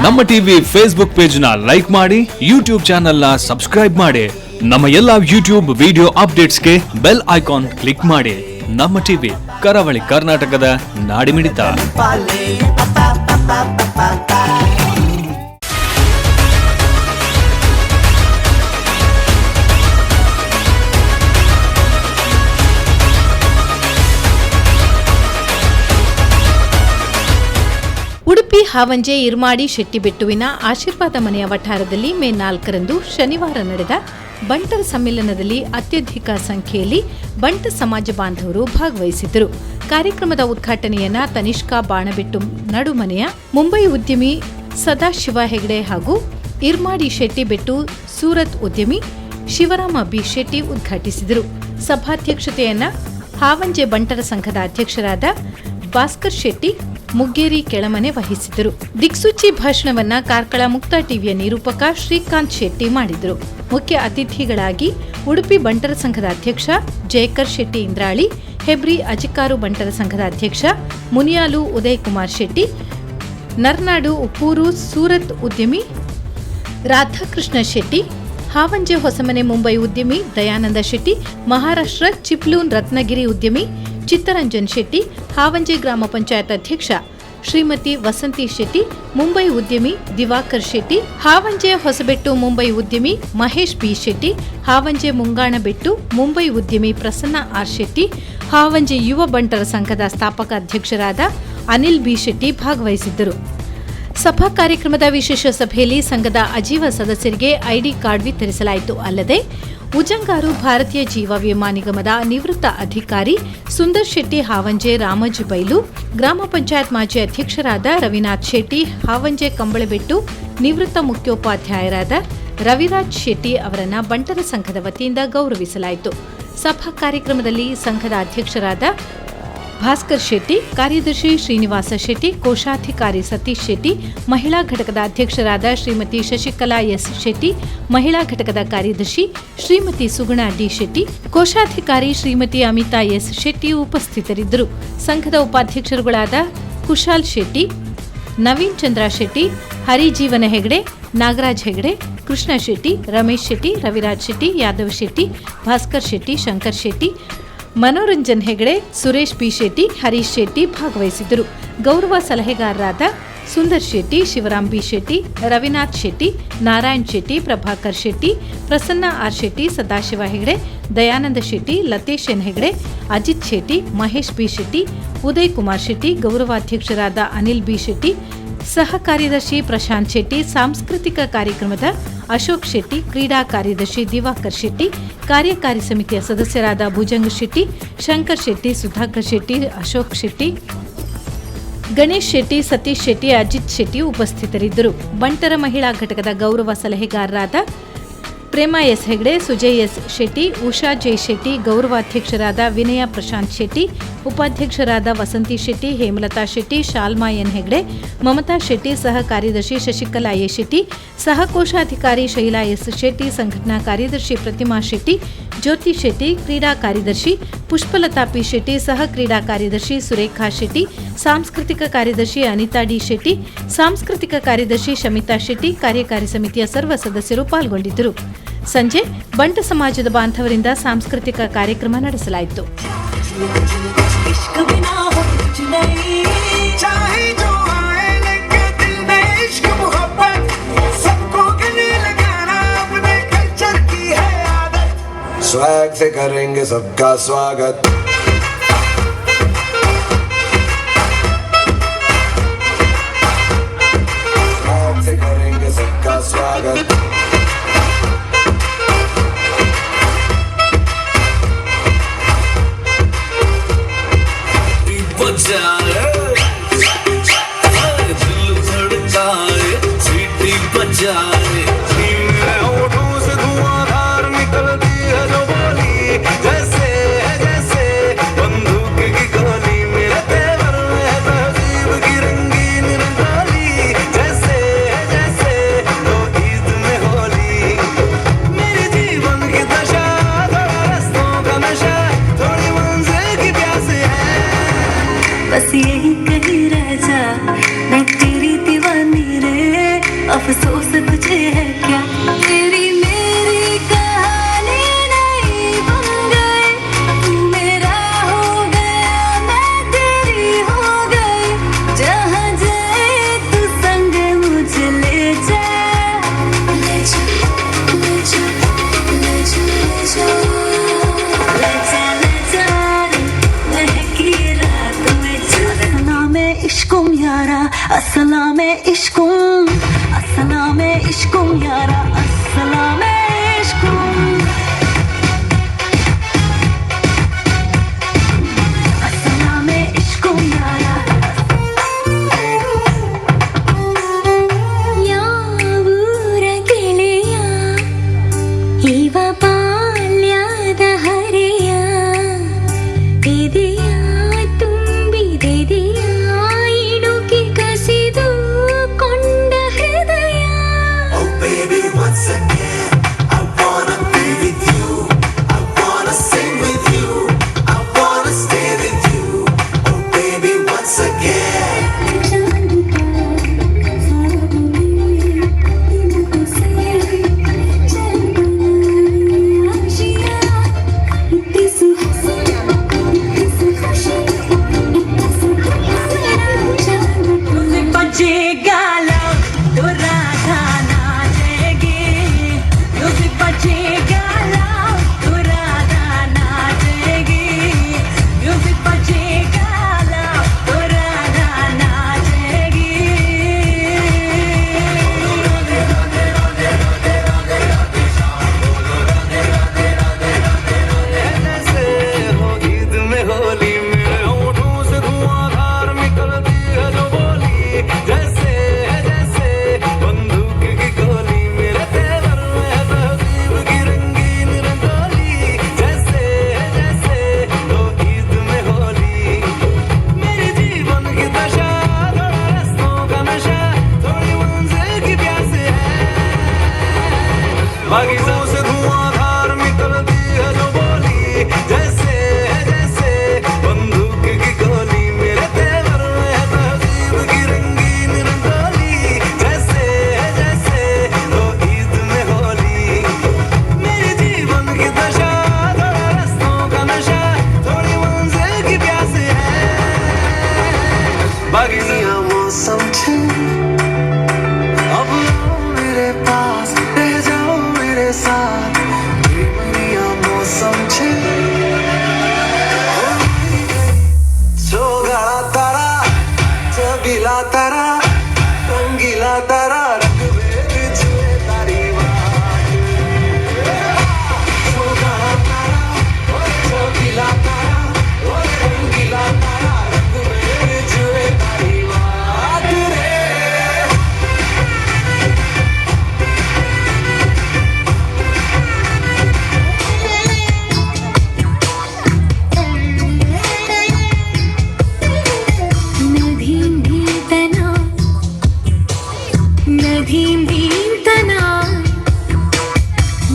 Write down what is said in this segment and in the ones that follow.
ನಮ್ಮ TV Facebook page ನ like ಮಾಡಿ, ಯೂಟ್ಯೂಬ್ ಚಾನೆಲ್ ನ ಸಬ್ಸ್ಕ್ರೈಬ್ ಮಾಡಿ. ನಮ್ಮ ಎಲ್ಲಾ ಯೂಟ್ಯೂಬ್ ವಿಡಿಯೋ ಅಪ್ಡೇಟ್ಸ್ಗೆ ಬೆಲ್ ಐಕಾನ್ ಕ್ಲಿಕ್ ಮಾಡಿ. ನಮ್ಮ ಟಿವಿ ಕರಾವಳಿ ಕರ್ನಾಟಕದ ನಾಡಿಮಿಡಿತ. ಉಡುಪಿ ಹಾವಂಜೆ ಇರ್ಮಾಡಿ ಶೆಟ್ಟಿಬೆಟ್ಟುವಿನ ಆಶೀರ್ವಾದ ಮನೆಯ ವಠಾರದಲ್ಲಿ ಮೇ 4ರಂದು ಶನಿವಾರ ನಡೆದ ಬಂಟರ ಸಮ್ಮೇಳನದಲ್ಲಿ ಅತ್ಯಧಿಕ ಸಂಖ್ಯೆಯಲ್ಲಿ ಬಂಟ ಸಮಾಜ ಬಾಂಧವರು ಭಾಗವಹಿಸಿದ್ದರು. ಕಾರ್ಯಕ್ರಮದ ಉದ್ಘಾಟನೆಯನ್ನ ತನಿಷ್ಕಾ ಬಾಣಬೆಟ್ಟು ನಡುಮನೆಯ ಮುಂಬೈ ಉದ್ಯಮಿ ಸದಾಶಿವ ಹೆಗಡೆ ಹಾಗೂ ಇರ್ಮಾಡಿ ಶೆಟ್ಟಿಬೆಟ್ಟು ಸೂರತ್ ಉದ್ಯಮಿ ಶಿವರಾಮ ಬಿ ಶೆಟ್ಟಿ ಉದ್ಘಾಟಿಸಿದರು. ಸಭಾಧ್ಯಕ್ಷತೆಯನ್ನ ಹಾವಂಜೆ ಬಂಟರ ಸಂಘದ ಅಧ್ಯಕ್ಷರಾದ ಭಾಸ್ಕರ್ ಶೆಟ್ಟಿ ಮುಗ್ಗೇರಿ ಕೆಳಮನೆ ವಹಿಸಿದ್ದರು. ದಿಕ್ಸೂಚಿ ಭಾಷಣವನ್ನ ಕಾರ್ಕಳ ಮುಕ್ತ ಟಿವಿಯ ನಿರೂಪಕ ಶ್ರೀಕಾಂತ್ ಶೆಟ್ಟಿ ಮಾಡಿದರು. ಮುಖ್ಯ ಅತಿಥಿಗಳಾಗಿ ಉಡುಪಿ ಬಂಟರ ಸಂಘದ ಅಧ್ಯಕ್ಷ ಜಯಕರ್ ಶೆಟ್ಟಿ ಇಂದ್ರಾಳಿ, ಹೆಬ್ರಿ ಅಜಿಕಾರು ಬಂಟರ ಸಂಘದ ಅಧ್ಯಕ್ಷ ಮುನಿಯಾಲು ಉದಯ್ ಕುಮಾರ್ ಶೆಟ್ಟಿ, ನರ್ನಾಡು ಉಪ್ಪೂರು ಸೂರತ್ ಉದ್ಯಮಿ ರಾಧಾಕೃಷ್ಣ ಶೆಟ್ಟಿ, ಹಾವಂಜೆ ಹೊಸಮನೆ ಮುಂಬೈ ಉದ್ಯಮಿ ದಯಾನಂದ ಶೆಟ್ಟಿ, ಮಹಾರಾಷ್ಟ್ರ ಚಿಪ್ಲೂನ್ ರತ್ನಗಿರಿ ಉದ್ಯಮಿ ಚಿತ್ತರಂಜನ್ ಶೆಟ್ಟಿ, ಹಾವಂಜೆ ಗ್ರಾಮ ಪಂಚಾಯತ್ ಅಧ್ಯಕ್ಷ ಶ್ರೀಮತಿ ವಸಂತಿ ಶೆಟ್ಟಿ, ಮುಂಬೈ ಉದ್ಯಮಿ ದಿವಾಕರ್ ಶೆಟ್ಟಿ, ಹಾವಂಜೆ ಹೊಸಬೆಟ್ಟು ಮುಂಬೈ ಉದ್ಯಮಿ ಮಹೇಶ್ ಬಿ ಶೆಟ್ಟಿ, ಹಾವಂಜೆ ಮುಂಗಾಣಬೆಟ್ಟು ಮುಂಬೈ ಉದ್ಯಮಿ ಪ್ರಸನ್ನ ಆರ್ ಶೆಟ್ಟಿ, ಹಾವಂಜೆ ಯುವ ಬಂಟರ ಸಂಘದ ಸ್ಥಾಪಕ ಅಧ್ಯಕ್ಷರಾದ ಅನಿಲ್ ಬಿ ಶೆಟ್ಟಿ ಭಾಗವಹಿಸಿದ್ದರು. ಸಭಾ ಕಾರ್ಯಕ್ರಮದ ವಿಶೇಷ ಸಭೆಯಲ್ಲಿ ಸಂಘದ ಅಜೀವ ಸದಸ್ಯರಿಗೆ ಐಡಿ ಕಾರ್ಡ್ ವಿತರಿಸಲಾಯಿತು. ಅಲ್ಲದೆ ಉಜಂಗಾರು ಭಾರತೀಯ ಜೀವ ವಿಮಾ ನಿಗಮದ ನಿವೃತ್ತ ಅಧಿಕಾರಿ ಸುಂದರ್ ಶೆಟ್ಟಿ ಹಾವಂಜೆ ರಾಮಜಿ ಬೈಲು, ಗ್ರಾಮ ಪಂಚಾಯತ್ ಮಾಜಿ ಅಧ್ಯಕ್ಷರಾದ ರವಿನಾಥ್ ಶೆಟ್ಟಿ ಹಾವಂಜೆ ಕಂಬಳಬೆಟ್ಟು, ನಿವೃತ್ತ ಮುಖ್ಯೋಪಾಧ್ಯಾಯರಾದ ರವಿರಾಜ್ ಶೆಟ್ಟಿ ಅವರನ್ನ ಬಂಟರ ಸಂಘದ ವತಿಯಿಂದ ಗೌರವಿಸಲಾಯಿತು. ಸಭಾ ಕಾರ್ಯಕ್ರಮದಲ್ಲಿ ಸಂಘದ ಅಧ್ಯಕ್ಷರಾದ ಭಾಸ್ಕರ್ ಶೆಟ್ಟಿ, ಕಾರ್ಯದರ್ಶಿ ಶ್ರೀನಿವಾಸ ಶೆಟ್ಟಿ, ಕೋಶಾಧಿಕಾರಿ ಸತೀಶ್ ಶೆಟ್ಟಿ, ಮಹಿಳಾ ಘಟಕದ ಅಧ್ಯಕ್ಷರಾದ ಶ್ರೀಮತಿ ಶಶಿಕಲಾ ಎಸ್ ಶೆಟ್ಟಿ, ಮಹಿಳಾ ಘಟಕದ ಕಾರ್ಯದರ್ಶಿ ಶ್ರೀಮತಿ ಸುಗುಣ ಡಿ ಶೆಟ್ಟಿ, ಕೋಶಾಧಿಕಾರಿ ಶ್ರೀಮತಿ ಅಮಿತಾ ಎಸ್ ಶೆಟ್ಟಿ ಉಪಸ್ಥಿತರಿದ್ದರು. ಸಂಘದ ಉಪಾಧ್ಯಕ್ಷರುಗಳಾದ ಕುಶಾಲ್ ಶೆಟ್ಟಿ, ನವೀನ್ ಚಂದ್ರ ಶೆಟ್ಟಿ, ಹರಿಜೀವನ ಹೆಗಡೆ, ನಾಗರಾಜ್ ಹೆಗಡೆ, ಕೃಷ್ಣ ಶೆಟ್ಟಿ, ರಮೇಶ್ ಶೆಟ್ಟಿ, ರವಿರಾಜ್ ಶೆಟ್ಟಿ, ಯಾದವ್ ಶೆಟ್ಟಿ, ಭಾಸ್ಕರ್ ಶೆಟ್ಟಿ, ಶಂಕರ್ ಶೆಟ್ಟಿ, ಮನೋರಂಜನ್ ಹೆಗಡೆ, ಸುರೇಶ್ ಬಿ ಶೆಟ್ಟಿ, ಹರೀಶ್ ಶೆಟ್ಟಿ ಭಾಗವಹಿಸಿದ್ದರು. ಗೌರವ ಸಲಹೆಗಾರರಾದ Sundar Shetty, Shivram B Shetty, Ravinath Shetty, Narayan Shetty, Prabhakar Shetty, Prasanna R Shetty, Sadashiva Hegde, Dayananda Shetty, Latesh N Hegde, Ajit Shetty, Mahesh B Shetty, Uday Kumar Shetty, ಗೌರವಾಧ್ಯಕ್ಷರಾದ ಅನಿಲ್ ಬಿ ಶೆಟ್ಟಿ, ಸಹ ಕಾರ್ಯದರ್ಶಿ ಪ್ರಶಾಂತ್ ಶೆಟ್ಟಿ, ಸಾಂಸ್ಕೃತಿಕ ಕಾರ್ಯಕ್ರಮದ ಅಶೋಕ್ ಶೆಟ್ಟಿ, ಕ್ರೀಡಾ ಕಾರ್ಯದರ್ಶಿ ದಿವಾಕರ್ ಶೆಟ್ಟಿ, ಕಾರ್ಯಕಾರಿ ಸಮಿತಿಯ ಸದಸ್ಯರಾದ ಭುಜಂಗ್ ಶೆಟ್ಟಿ, ಶಂಕರ್ ಶೆಟ್ಟಿ, ಸುಧಾಕರ್ ಶೆಟ್ಟಿ, ಅಶೋಕ್ ಶೆಟ್ಟಿ, ಗಣೇಶ್ ಶೆಟ್ಟಿ, ಸತೀಶ್ ಶೆಟ್ಟಿ, ಅಜಿತ್ ಶೆಟ್ಟಿ ಉಪಸ್ಥಿತರಿದ್ದರು. ಬಂಟರ ಮಹಿಳಾ ಘಟಕದ ಗೌರವ ಸಲಹೆಗಾರರಾದ ಪ್ರೇಮಾ ಎಸ್ ಹೆಗಡೆ, ಸುಜಯ್ ಎಸ್ ಶೆಟ್ಟಿ, ಉಷಾ ಜೈ ಶೆಟ್ಟಿ, ಗೌರವಾಧ್ಯಕ್ಷರಾದ ವಿನಯ ಪ್ರಶಾಂತ್ ಶೆಟ್ಟಿ, ಉಪಾಧ್ಯಕ್ಷರಾದ ವಸಂತಿ ಶೆಟ್ಟಿ, ಹೇಮಲತಾ ಶೆಟ್ಟಿ, ಶಾಲ್ಮಾ ಎನ್ ಹೆಗಡೆ, ಮಮತಾ ಶೆಟ್ಟಿ, ಸಹ ಕಾರ್ಯದರ್ಶಿ ಶಶಿಕಲಾ ಎ ಶೆಟ್ಟಿ, ಸಹ ಕೋಶಾಧಿಕಾರಿ ಶೈಲಾ ಎಸ್ ಶೆಟ್ಟಿ, ಸಂಘಟನಾ ಕಾರ್ಯದರ್ಶಿ ಪ್ರತಿಮಾ ಶೆಟ್ಟಿ, ಜ್ಯೋತಿ ಶೆಟ್ಟಿ, ಕ್ರೀಡಾ ಕಾರ್ಯದರ್ಶಿ ಪುಷ್ಪಲತಾ ಪಿ ಶೆಟ್ಟಿ, ಸಹ ಕ್ರೀಡಾ ಕಾರ್ಯದರ್ಶಿ ಸುರೇಖಾ ಶೆಟ್ಟಿ, ಸಾಂಸ್ಕೃತಿಕ ಕಾರ್ಯದರ್ಶಿ ಅನಿತಾ ಡಿ ಶೆಟ್ಟಿ, ಸಾಂಸ್ಕೃತಿಕ ಕಾರ್ಯದರ್ಶಿ ಶಮಿತಾ ಶೆಟ್ಟಿ, ಕಾರ್ಯಕಾರಿ ಸಮಿತಿಯ ಸರ್ವ ಸದಸ್ಯರು ಪಾಲ್ಗೊಂಡಿದ್ದರು. ಸಂಜೆ ಬಂಟ ಸಮಾಜದ ಬಾಂಧವರಿಂದ ಸಾಂಸ್ಕೃತಿಕ ಕಾರ್ಯಕ್ರಮ ನಡೆಸಲಾಯಿತು. स्वैग से करेंगे सबका स्वागत, स्वैग से करेंगे सबका स्वागत. दिल धड़काए, सीटी बजाए, से धुआंधार निकलती है जो बोली, जैसे है जैसे बंदूक की गोली, मेरे तेवर में तहजीब की रंगीन रंगोली, जैसे है जैसे तो ईद में होली. मेरे जीवन की दशा थोड़ा रस्तों का नशा, थोड़ी मंजिल की प्यास है, बस यही कहीं रह जा. यारा अस्सलामे इश्कुम यारा अस्सलामे इश्कुम अस्सलामे इश्कुम यारा ಯಾವೂರ ಗೆಳೆಯ ಇವ ಬಾಲ್ಯದ ಹರೆಯ ಎದೆಯ ತುಂಬಿದೆದೆಯ ಇಣುಕಿ ಕಸಿದು ಕೊಂಡ ಹೃದಯ. Oh baby, once again, I wanna be with you. I wanna sing with you. I wanna stay with you. Oh baby, once again. बजेगा लव तो राधा नाचेगी म्यूजिक बजेगा लव तो राधा नाचेगी म्यूजिक बजेगा लव तो राधा नाचेगी जैसे हो ईद में होली मेरे होठों से धुआंधार निकलती है जो बोली जैसे जैसे बंदूक की गोली मेरे तेवर में है तहजीब की रंगीन रंगोली जैसे जैसे हो ईद में होली मेरे जीवन की दशा थोड़ा रस्तों का नशा थोड़ी मंजिल की प्यास है बागीचों से धुआंधार निकलती है जो बोली जैसे जैसे बंदूक की गोली मेरे तेवर में है तहजीब की रंगीन रंगोली जैसे जैसे हो ईद में होली मेरे जीवन की दशा थोड़ा रस्तों का नशा थोड़ी मंजिल की प्यास है बागीचियां मौसम छे अब आओ मेरे पास रह जाओ मेरे साथ प्रेमिया मौसम छे सोगाड़ा तारा चबीला तारा रंगीला तारा रंगबेर छुए तारी बात सोगाड़ा तारा चबीला तारा रंगीला तारा रंगबेर छुए तारी बात रे ನದೀಂ ದೀಂತನ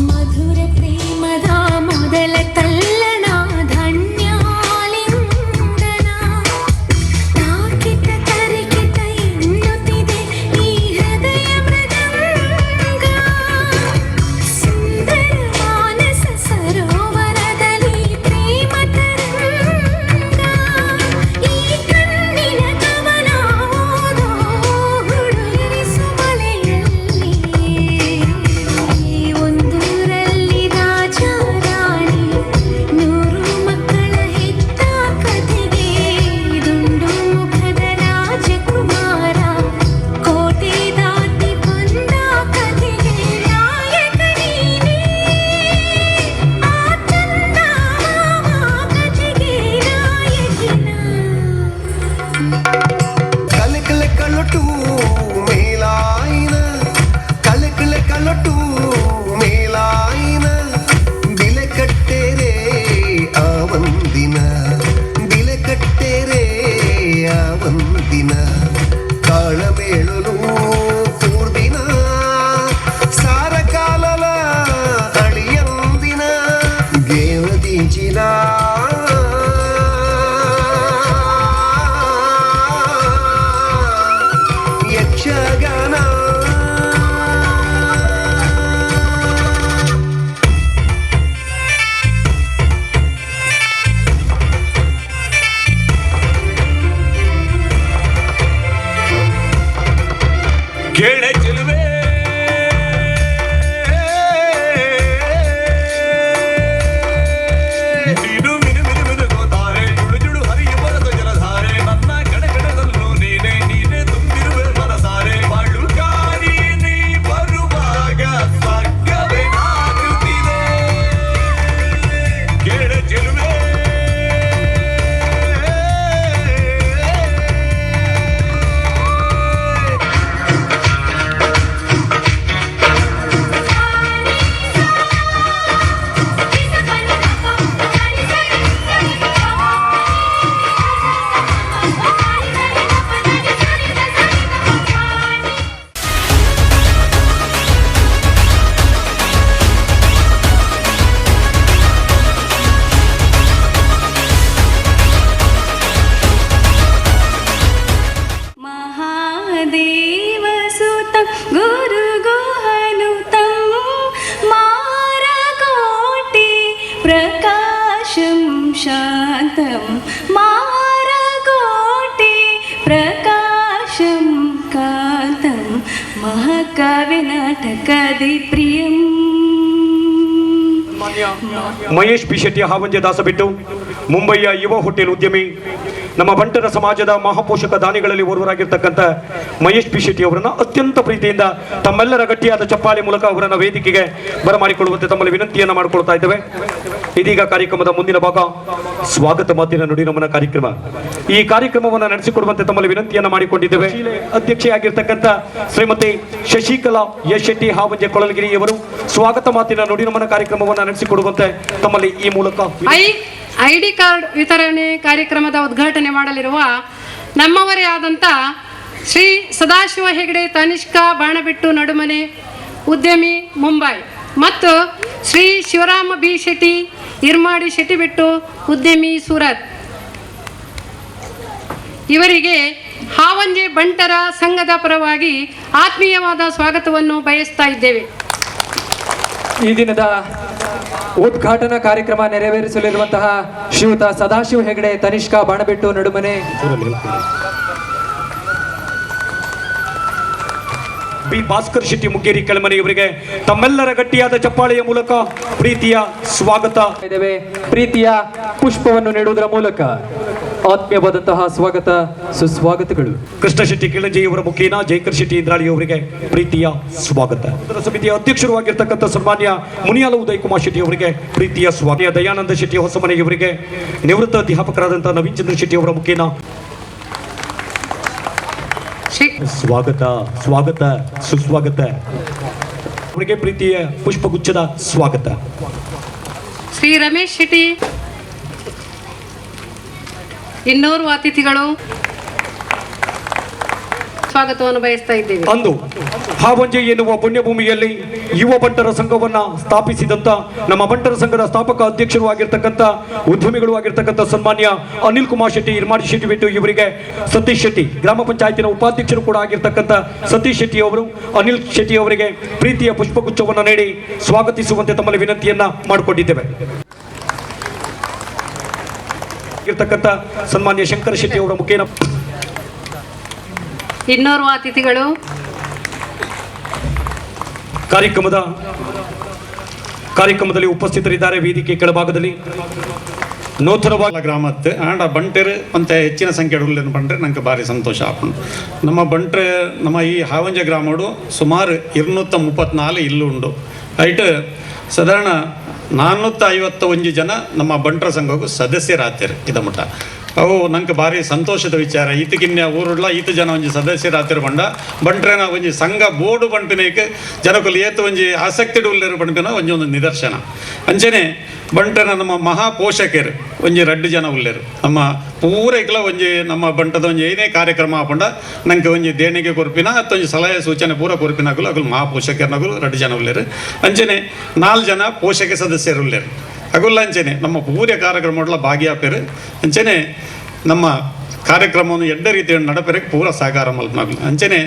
ಮಧುರ ಪ್ರೇಮದ ಮೊದಲ ತಲ್ಲಣ ಧನ್ಯಾಲಿಂಗನ ತಾಕಿತ ತರಿಕಿತ ಎನ್ನುತ್ತಿದೆ ಈ ಹೃದಯ ಮೃದಂಗ ಸುಂದರ ಮಾನಸ ಸರೋವರದಲ್ಲಿ ಪ್ರೇಮ ತರಂಗ ಈ ಕಣ್ಣಿನ ಕವನ ಓದೋ ಹುಡುಗಿರಿಸು ಮಳೆಯಲ್ಲಿ ಒಂದೂರಲ್ಲಿ ರಾಜ ರಾಣಿ ನೂರು ಮಕ್ಕಳ ಹೆತ್ತ ಕಥೆಗೆ ದುಂಡು ಮುಖದ ರಾಜಕುಮಾರ ಕೋಟೆ ದಾಟಿ ಬಂದ ಕಥೆಗೆ ನಾಯಕ ನೀನೇ ಆ ಚಂದ ಕಥೆಗೆ ನಾಯಕಿನ ಕಲಕಲ ಕಲಟು ಮೇಲಾಯಿನ ಕಲಕಲ ಕಲಟು ಮೇಲಾಯಿನ ಬಿಲೆ ಕಟ್ಟೆರೆ ಆ ಒಂದಿನ ಬಿಲೆ ಕಟ್ಟೆರೆ ಆ ಒಂದಿನ ಕಾಳಮೇಳಲು ಕೂರ್ದಿನ ಸಾರ ಕಾಲಲ ಅಳಿಯಂದಿನ ಗೇವದೀಚಿನ ಯಕ್ಷಗಾನ ಕೇಳೆ ಚೆಲುವೆ ನೀನು ಮಿನು ಮಿನು ಮಿನುಗೋತಾರೆ ಜುಡು ಜುಡು ಹರಿಯುವ ಜಲಧಾರೆ ನನ್ನ ಕಡೆ ಕಡೆದಲ್ಲೂ ನೀನೇ ನೀನೇ देवसुतं गुरुगुहनुतं मारकोटि प्रकाशं शान्तं मारकोटि प्रकाशं कान्तं महाकाव्यनाटकादि प्रियम् ಮಹೇಶ್ ಪಿ ಶೆಟ್ಟಿ ಹಾವಂಜೆ ದಾಸಬಿಟ್ಟು ಮುಂಬಯಿಯ ಯುವ ಹೋಟೆಲ್ ಉದ್ಯಮಿ ನಮ್ಮ ಬಂಟರ ಸಮಾಜದ ಮಹಾಪೋಷಕ ದಾನಿಗಳಲ್ಲಿ ಓರ್ವರಾಗಿರ್ತಕ್ಕಂಥ ಮಹೇಶ್ ಪಿ ಶೆಟ್ಟಿ ಅವರನ್ನು ಅತ್ಯಂತ ಪ್ರೀತಿಯಿಂದ ತಮ್ಮೆಲ್ಲರ ಗಟ್ಟಿಯಾದ ಚಪ್ಪಾಳೆ ಮೂಲಕ ಅವರನ್ನು ವೇದಿಕೆಗೆ ಬರಮಾಡಿಕೊಳ್ಳುವಂತೆ ತಮ್ಮಲ್ಲಿ ವಿನಂತಿಯನ್ನು ಮಾಡಿಕೊಳ್ತಾ ಇದ್ದೇವೆ. ಇದೀಗ ಕಾರ್ಯಕ್ರಮದ ಮುಂದಿನ ಭಾಗ ಸ್ವಾಗತ ಮಾತಿನ ನುಡಿ ನಮನ ಕಾರ್ಯಕ್ರಮ. ಈ ಕಾರ್ಯಕ್ರಮವನ್ನು ನಡೆಸಿಕೊಡುವಂತೆ ತಮ್ಮಲ್ಲಿ ವಿನಂತಿಯನ್ನು ಮಾಡಿಕೊಂಡಿದ್ದೇವೆ. ಅಧ್ಯಕ್ಷೆಯಾಗಿರ್ತಕ್ಕಂಥ ಶ್ರೀಮತಿ ಶಶಿಕಲಾ ಎಸ್ ಶೆಟ್ಟಿ ಹಾವಂಜೆ ಕೊಳಲಗಿರಿಯವರು ಸ್ವಾಗತ ಮಾತಿನ ನುಡಿ ನಮನ ಕಾರ್ಯಕ್ರಮವನ್ನು ನಡೆಸಿಕೊಡುವಂತೆ ತಮ್ಮಲ್ಲಿ ಈ ಮೂಲಕ ಐಡಿ ಕಾರ್ಡ್ ವಿತರಣೆ ಕಾರ್ಯಕ್ರಮದ ಉದ್ಘಾಟನೆ ಮಾಡಲಿರುವ ನಮ್ಮವರೇ ಆದಂಥ ಶ್ರೀ ಸದಾಶಿವ ಹೆಗಡೆ ತನಿಷ್ಕಾ ಬಾಣಬಿಟ್ಟು ನಡುಮನೆ ಉದ್ಯಮಿ ಮುಂಬೈ ಮತ್ತು ಶ್ರೀ ಶಿವರಾಮ ಬಿ ಶೆಟ್ಟಿ ಇರ್ಮಾಡಿ ಶೆಟ್ಟಿಬಿಟ್ಟು ಉದ್ಯಮಿ ಸೂರತ್ ಇವರಿಗೆ ಹಾವಂಜೆ ಬಂಟರ ಸಂಘದ ಪರವಾಗಿ ಆತ್ಮೀಯವಾದ ಸ್ವಾಗತವನ್ನು ಬಯಸ್ತಾ ಇದ್ದೇವೆ. ಈ ದಿನದ ಉದ್ಘಾಟನಾ ಕಾರ್ಯಕ್ರಮ ನೆರವೇರಿಸಲಿರುವಂತಹ ಶ್ರೀಯುತ ಸದಾಶಿವ ಹೆಗಡೆ ತನಿಷ್ಕಾ ಬಾಣಬಿಟ್ಟು ನಡುಮನೆ, ಬಿ ಭಾಸ್ಕರ್ ಶೆಟ್ಟಿ ಮುಗೇರಿ ಕೆಳಮನೆ ಇವರಿಗೆ ತಮ್ಮೆಲ್ಲರ ಗಟ್ಟಿಯಾದ ಚಪ್ಪಾಳೆಯ ಮೂಲಕ ಪ್ರೀತಿಯ ಸ್ವಾಗತ ಇದ್ದೇವೆ. ಪ್ರೀತಿಯ ಪುಷ್ಪವನ್ನು ನೀಡುವುದರ ಮೂಲಕ ಆತ್ಮೀಯವಾದಂತಹ ಸ್ವಾಗತ ಸುಸ್ವಾಗತಗಳು. ಕೃಷ್ಣ ಶೆಟ್ಟಿ ಕಿಳಂಜಿಯವರ ಮುಖೇನ ಜಯಕರ್ ಶೆಟ್ಟಿ ಇಂದ್ರಾಳಿ ಅವರಿಗೆ ಪ್ರೀತಿಯ ಸ್ವಾಗತ. ಸಮಿತಿಯ ಅಧ್ಯಕ್ಷರು ಆಗಿರ್ತಕ್ಕಂಥ ಸನ್ಮಾನ್ಯ ಮುನಿಯಾಲ ಉದಯ್ ಕುಮಾರ್ ಶೆಟ್ಟಿ ಅವರಿಗೆ ಪ್ರೀತಿಯ ಸ್ವಾಗತ. ದಯಾನಂದ ಶೆಟ್ಟಿ ಹೊಸಮನೆ ಇವರಿಗೆ ನಿವೃತ್ತ ಅಧ್ಯಾಪಕರಾದಂತಹ ನವೀನ್ ಚಂದ್ರ ಶೆಟ್ಟಿ ಅವರ ಮುಖೇನ ಸ್ವಾಗತ ಸ್ವಾಗತ ಸುಸ್ವಾಗತ. ಅವರಿಗೆ ಪ್ರೀತಿಯ ಪುಷ್ಪಗುಚ್ಛದ ಸ್ವಾಗತ. ಶ್ರೀ ರಮೇಶ್ ಶೆಟ್ಟಿ ಇನ್ನೋರ್ವ ಅತಿಥಿಗಳು ಸ್ವಾಗತವನ್ನು ಬಯಸ್ತಾ ಇದ್ದೇವೆ. ಅಂದು ಹಾವಂಜೆ ಎನ್ನುವ ಪುಣ್ಯಭೂಮಿಯಲ್ಲಿ ಯುವ ಬಂಟರ ಸಂಘವನ್ನ ಸ್ಥಾಪಿಸಿದಂತ ನಮ್ಮ ಬಂಟರ ಸಂಘದ ಸ್ಥಾಪಕ ಅಧ್ಯಕ್ಷರು ಆಗಿರ್ತಕ್ಕಂಥ ಉದ್ಯಮಿಗಳು ಆಗಿರ್ತಕ್ಕಂಥ ಸನ್ಮಾನ್ಯ ಅನಿಲ್ ಕುಮಾರ್ ಶೆಟ್ಟಿ ಇರ್ಮಾಡಿ ಶೆಟ್ಟಿ ಬಿಟ್ಟು ಇವರಿಗೆ ಸತೀಶ್ ಶೆಟ್ಟಿ ಗ್ರಾಮ ಪಂಚಾಯತಿನ ಉಪಾಧ್ಯಕ್ಷರು ಕೂಡ ಆಗಿರ್ತಕ್ಕಂಥ ಸತೀಶ್ ಶೆಟ್ಟಿ ಅವರು ಅನಿಲ್ ಶೆಟ್ಟಿ ಅವರಿಗೆ ಪ್ರೀತಿಯ ಪುಷ್ಪಗುಚ್ಛವನ್ನು ನೀಡಿ ಸ್ವಾಗತಿಸುವಂತೆ ತಮ್ಮಲ್ಲಿ ವಿನಂತಿಯನ್ನ ಮಾಡಿಕೊಂಡಿದ್ದೇವೆ. ಇರ್ತಕ್ಕಂಥ ಸನ್ಮಾನ್ಯ ಶಂಕರ ಶೆಟ್ಟಿ ಅವರ ಮುಖೇನ ಇನ್ನೋರ್ವ ಅತಿಥಿಗಳು ಕಾರ್ಯಕ್ರಮದಲ್ಲಿ ಉಪಸ್ಥಿತರಿದ್ದಾರೆ. ವೇದಿಕೆ ಕೆಳಭಾಗದಲ್ಲಿ ನೂತನವಾಗಿ ಗ್ರಾಮತ್ತು ಆಂಡ ಬಂಟರು ಅಂತ ಹೆಚ್ಚಿನ ಸಂಖ್ಯೆ ಉಳ್ಳೇನು ಬಂಟ್ರೆ ನಂಗೆ ಭಾರಿ ಸಂತೋಷ ಆಪುಂಡು. ನಮ್ಮ ಬಂಟ್ರೆ ನಮ್ಮ ಈ ಹಾವಂಜ ಗ್ರಾಮಡು ಸುಮಾರು 234 ಇಲ್ಲು ಉಂಡು. ಐಟ್ ಸಾಧಾರಣ 451 ಜನ ನಮ್ಮ ಬಂಟ್ರ ಸಂಘಕ್ಕೂ ಸದಸ್ಯರಾಗ್ತಾರೆ ಇದ ಮಟ್ಟ. ಅವು ನಂಗೆ ಭಾರಿ ಸಂತೋಷದ ವಿಚಾರ. ಈತಕಿನ್ನ ಊರುಡ್ಲ ಈತ ಜನ ಒಂಜಿ ಸದಸ್ಯರಾತಿರ್ ಬಂಡ ಬಂಟ್ರೆನ ಒಂಜಿ ಸಂಘ ಬೋರ್ಡು ಬಂಟಿನಕ್ಕೆ ಜನಕ್ಕಲ್ಲಿ ಏತು ಒಂಜಿ ಆಸಕ್ತಿ ಉಳ್ಳೇರು ಬಂಟಿನ ಒಂದು ನಿದರ್ಶನ. ಅಂಚನೆ ಬಂಟನ ನಮ್ಮ ಮಹಾ ಪೋಷಕರು ಒಂಜಿ 2 ಜನ ಉಳ್ಳೇರು. ನಮ್ಮ ಪೂರ ಇಕ್ಲ ಒಂಜಿ ನಮ್ಮ ಬಂಟದ ಒಂಜಿ ಏನೇ ಕಾರ್ಯಕ್ರಮ ಆಪಂಡ ನಂಗೆ ಒಂಜಿ ದೇಣಿಗೆ ಕೊರ್ಪಿನ ಅಥವಾ ಸಲಹೆ ಸೂಚನೆ ಪೂರ ಕೊರ್ಪಿನಾಗಲು ಅಗಲು ಮಹಾ ಪೋಷಕರ್ನಾಗಲು 2 ಜನ ಉಳ್ಳೇರು. ಅಂಚನೆ 4 ಜನ ಪೋಷಕ ಸದಸ್ಯರು ಉಳ್ಳೇರು. ಅಗುಲ್ಲ ಅಂಚನೆ ನಮ್ಮ ಪೂರ್ಯ ಕಾರ್ಯಕ್ರಮಗಳ ಭಾಗಿಯಾಪೇರು. ಅಂಚನೆ ನಮ್ಮ ಕಾರ್ಯಕ್ರಮವನ್ನು ಎಡ್ಡ ರೀತಿಯಲ್ಲಿ ನಡಪೆರಕ್ಕೆ ಪೂರ ಸಹಕಾರ ಮಲ್ಪನಾಗಲು. ಅಂಚನೆ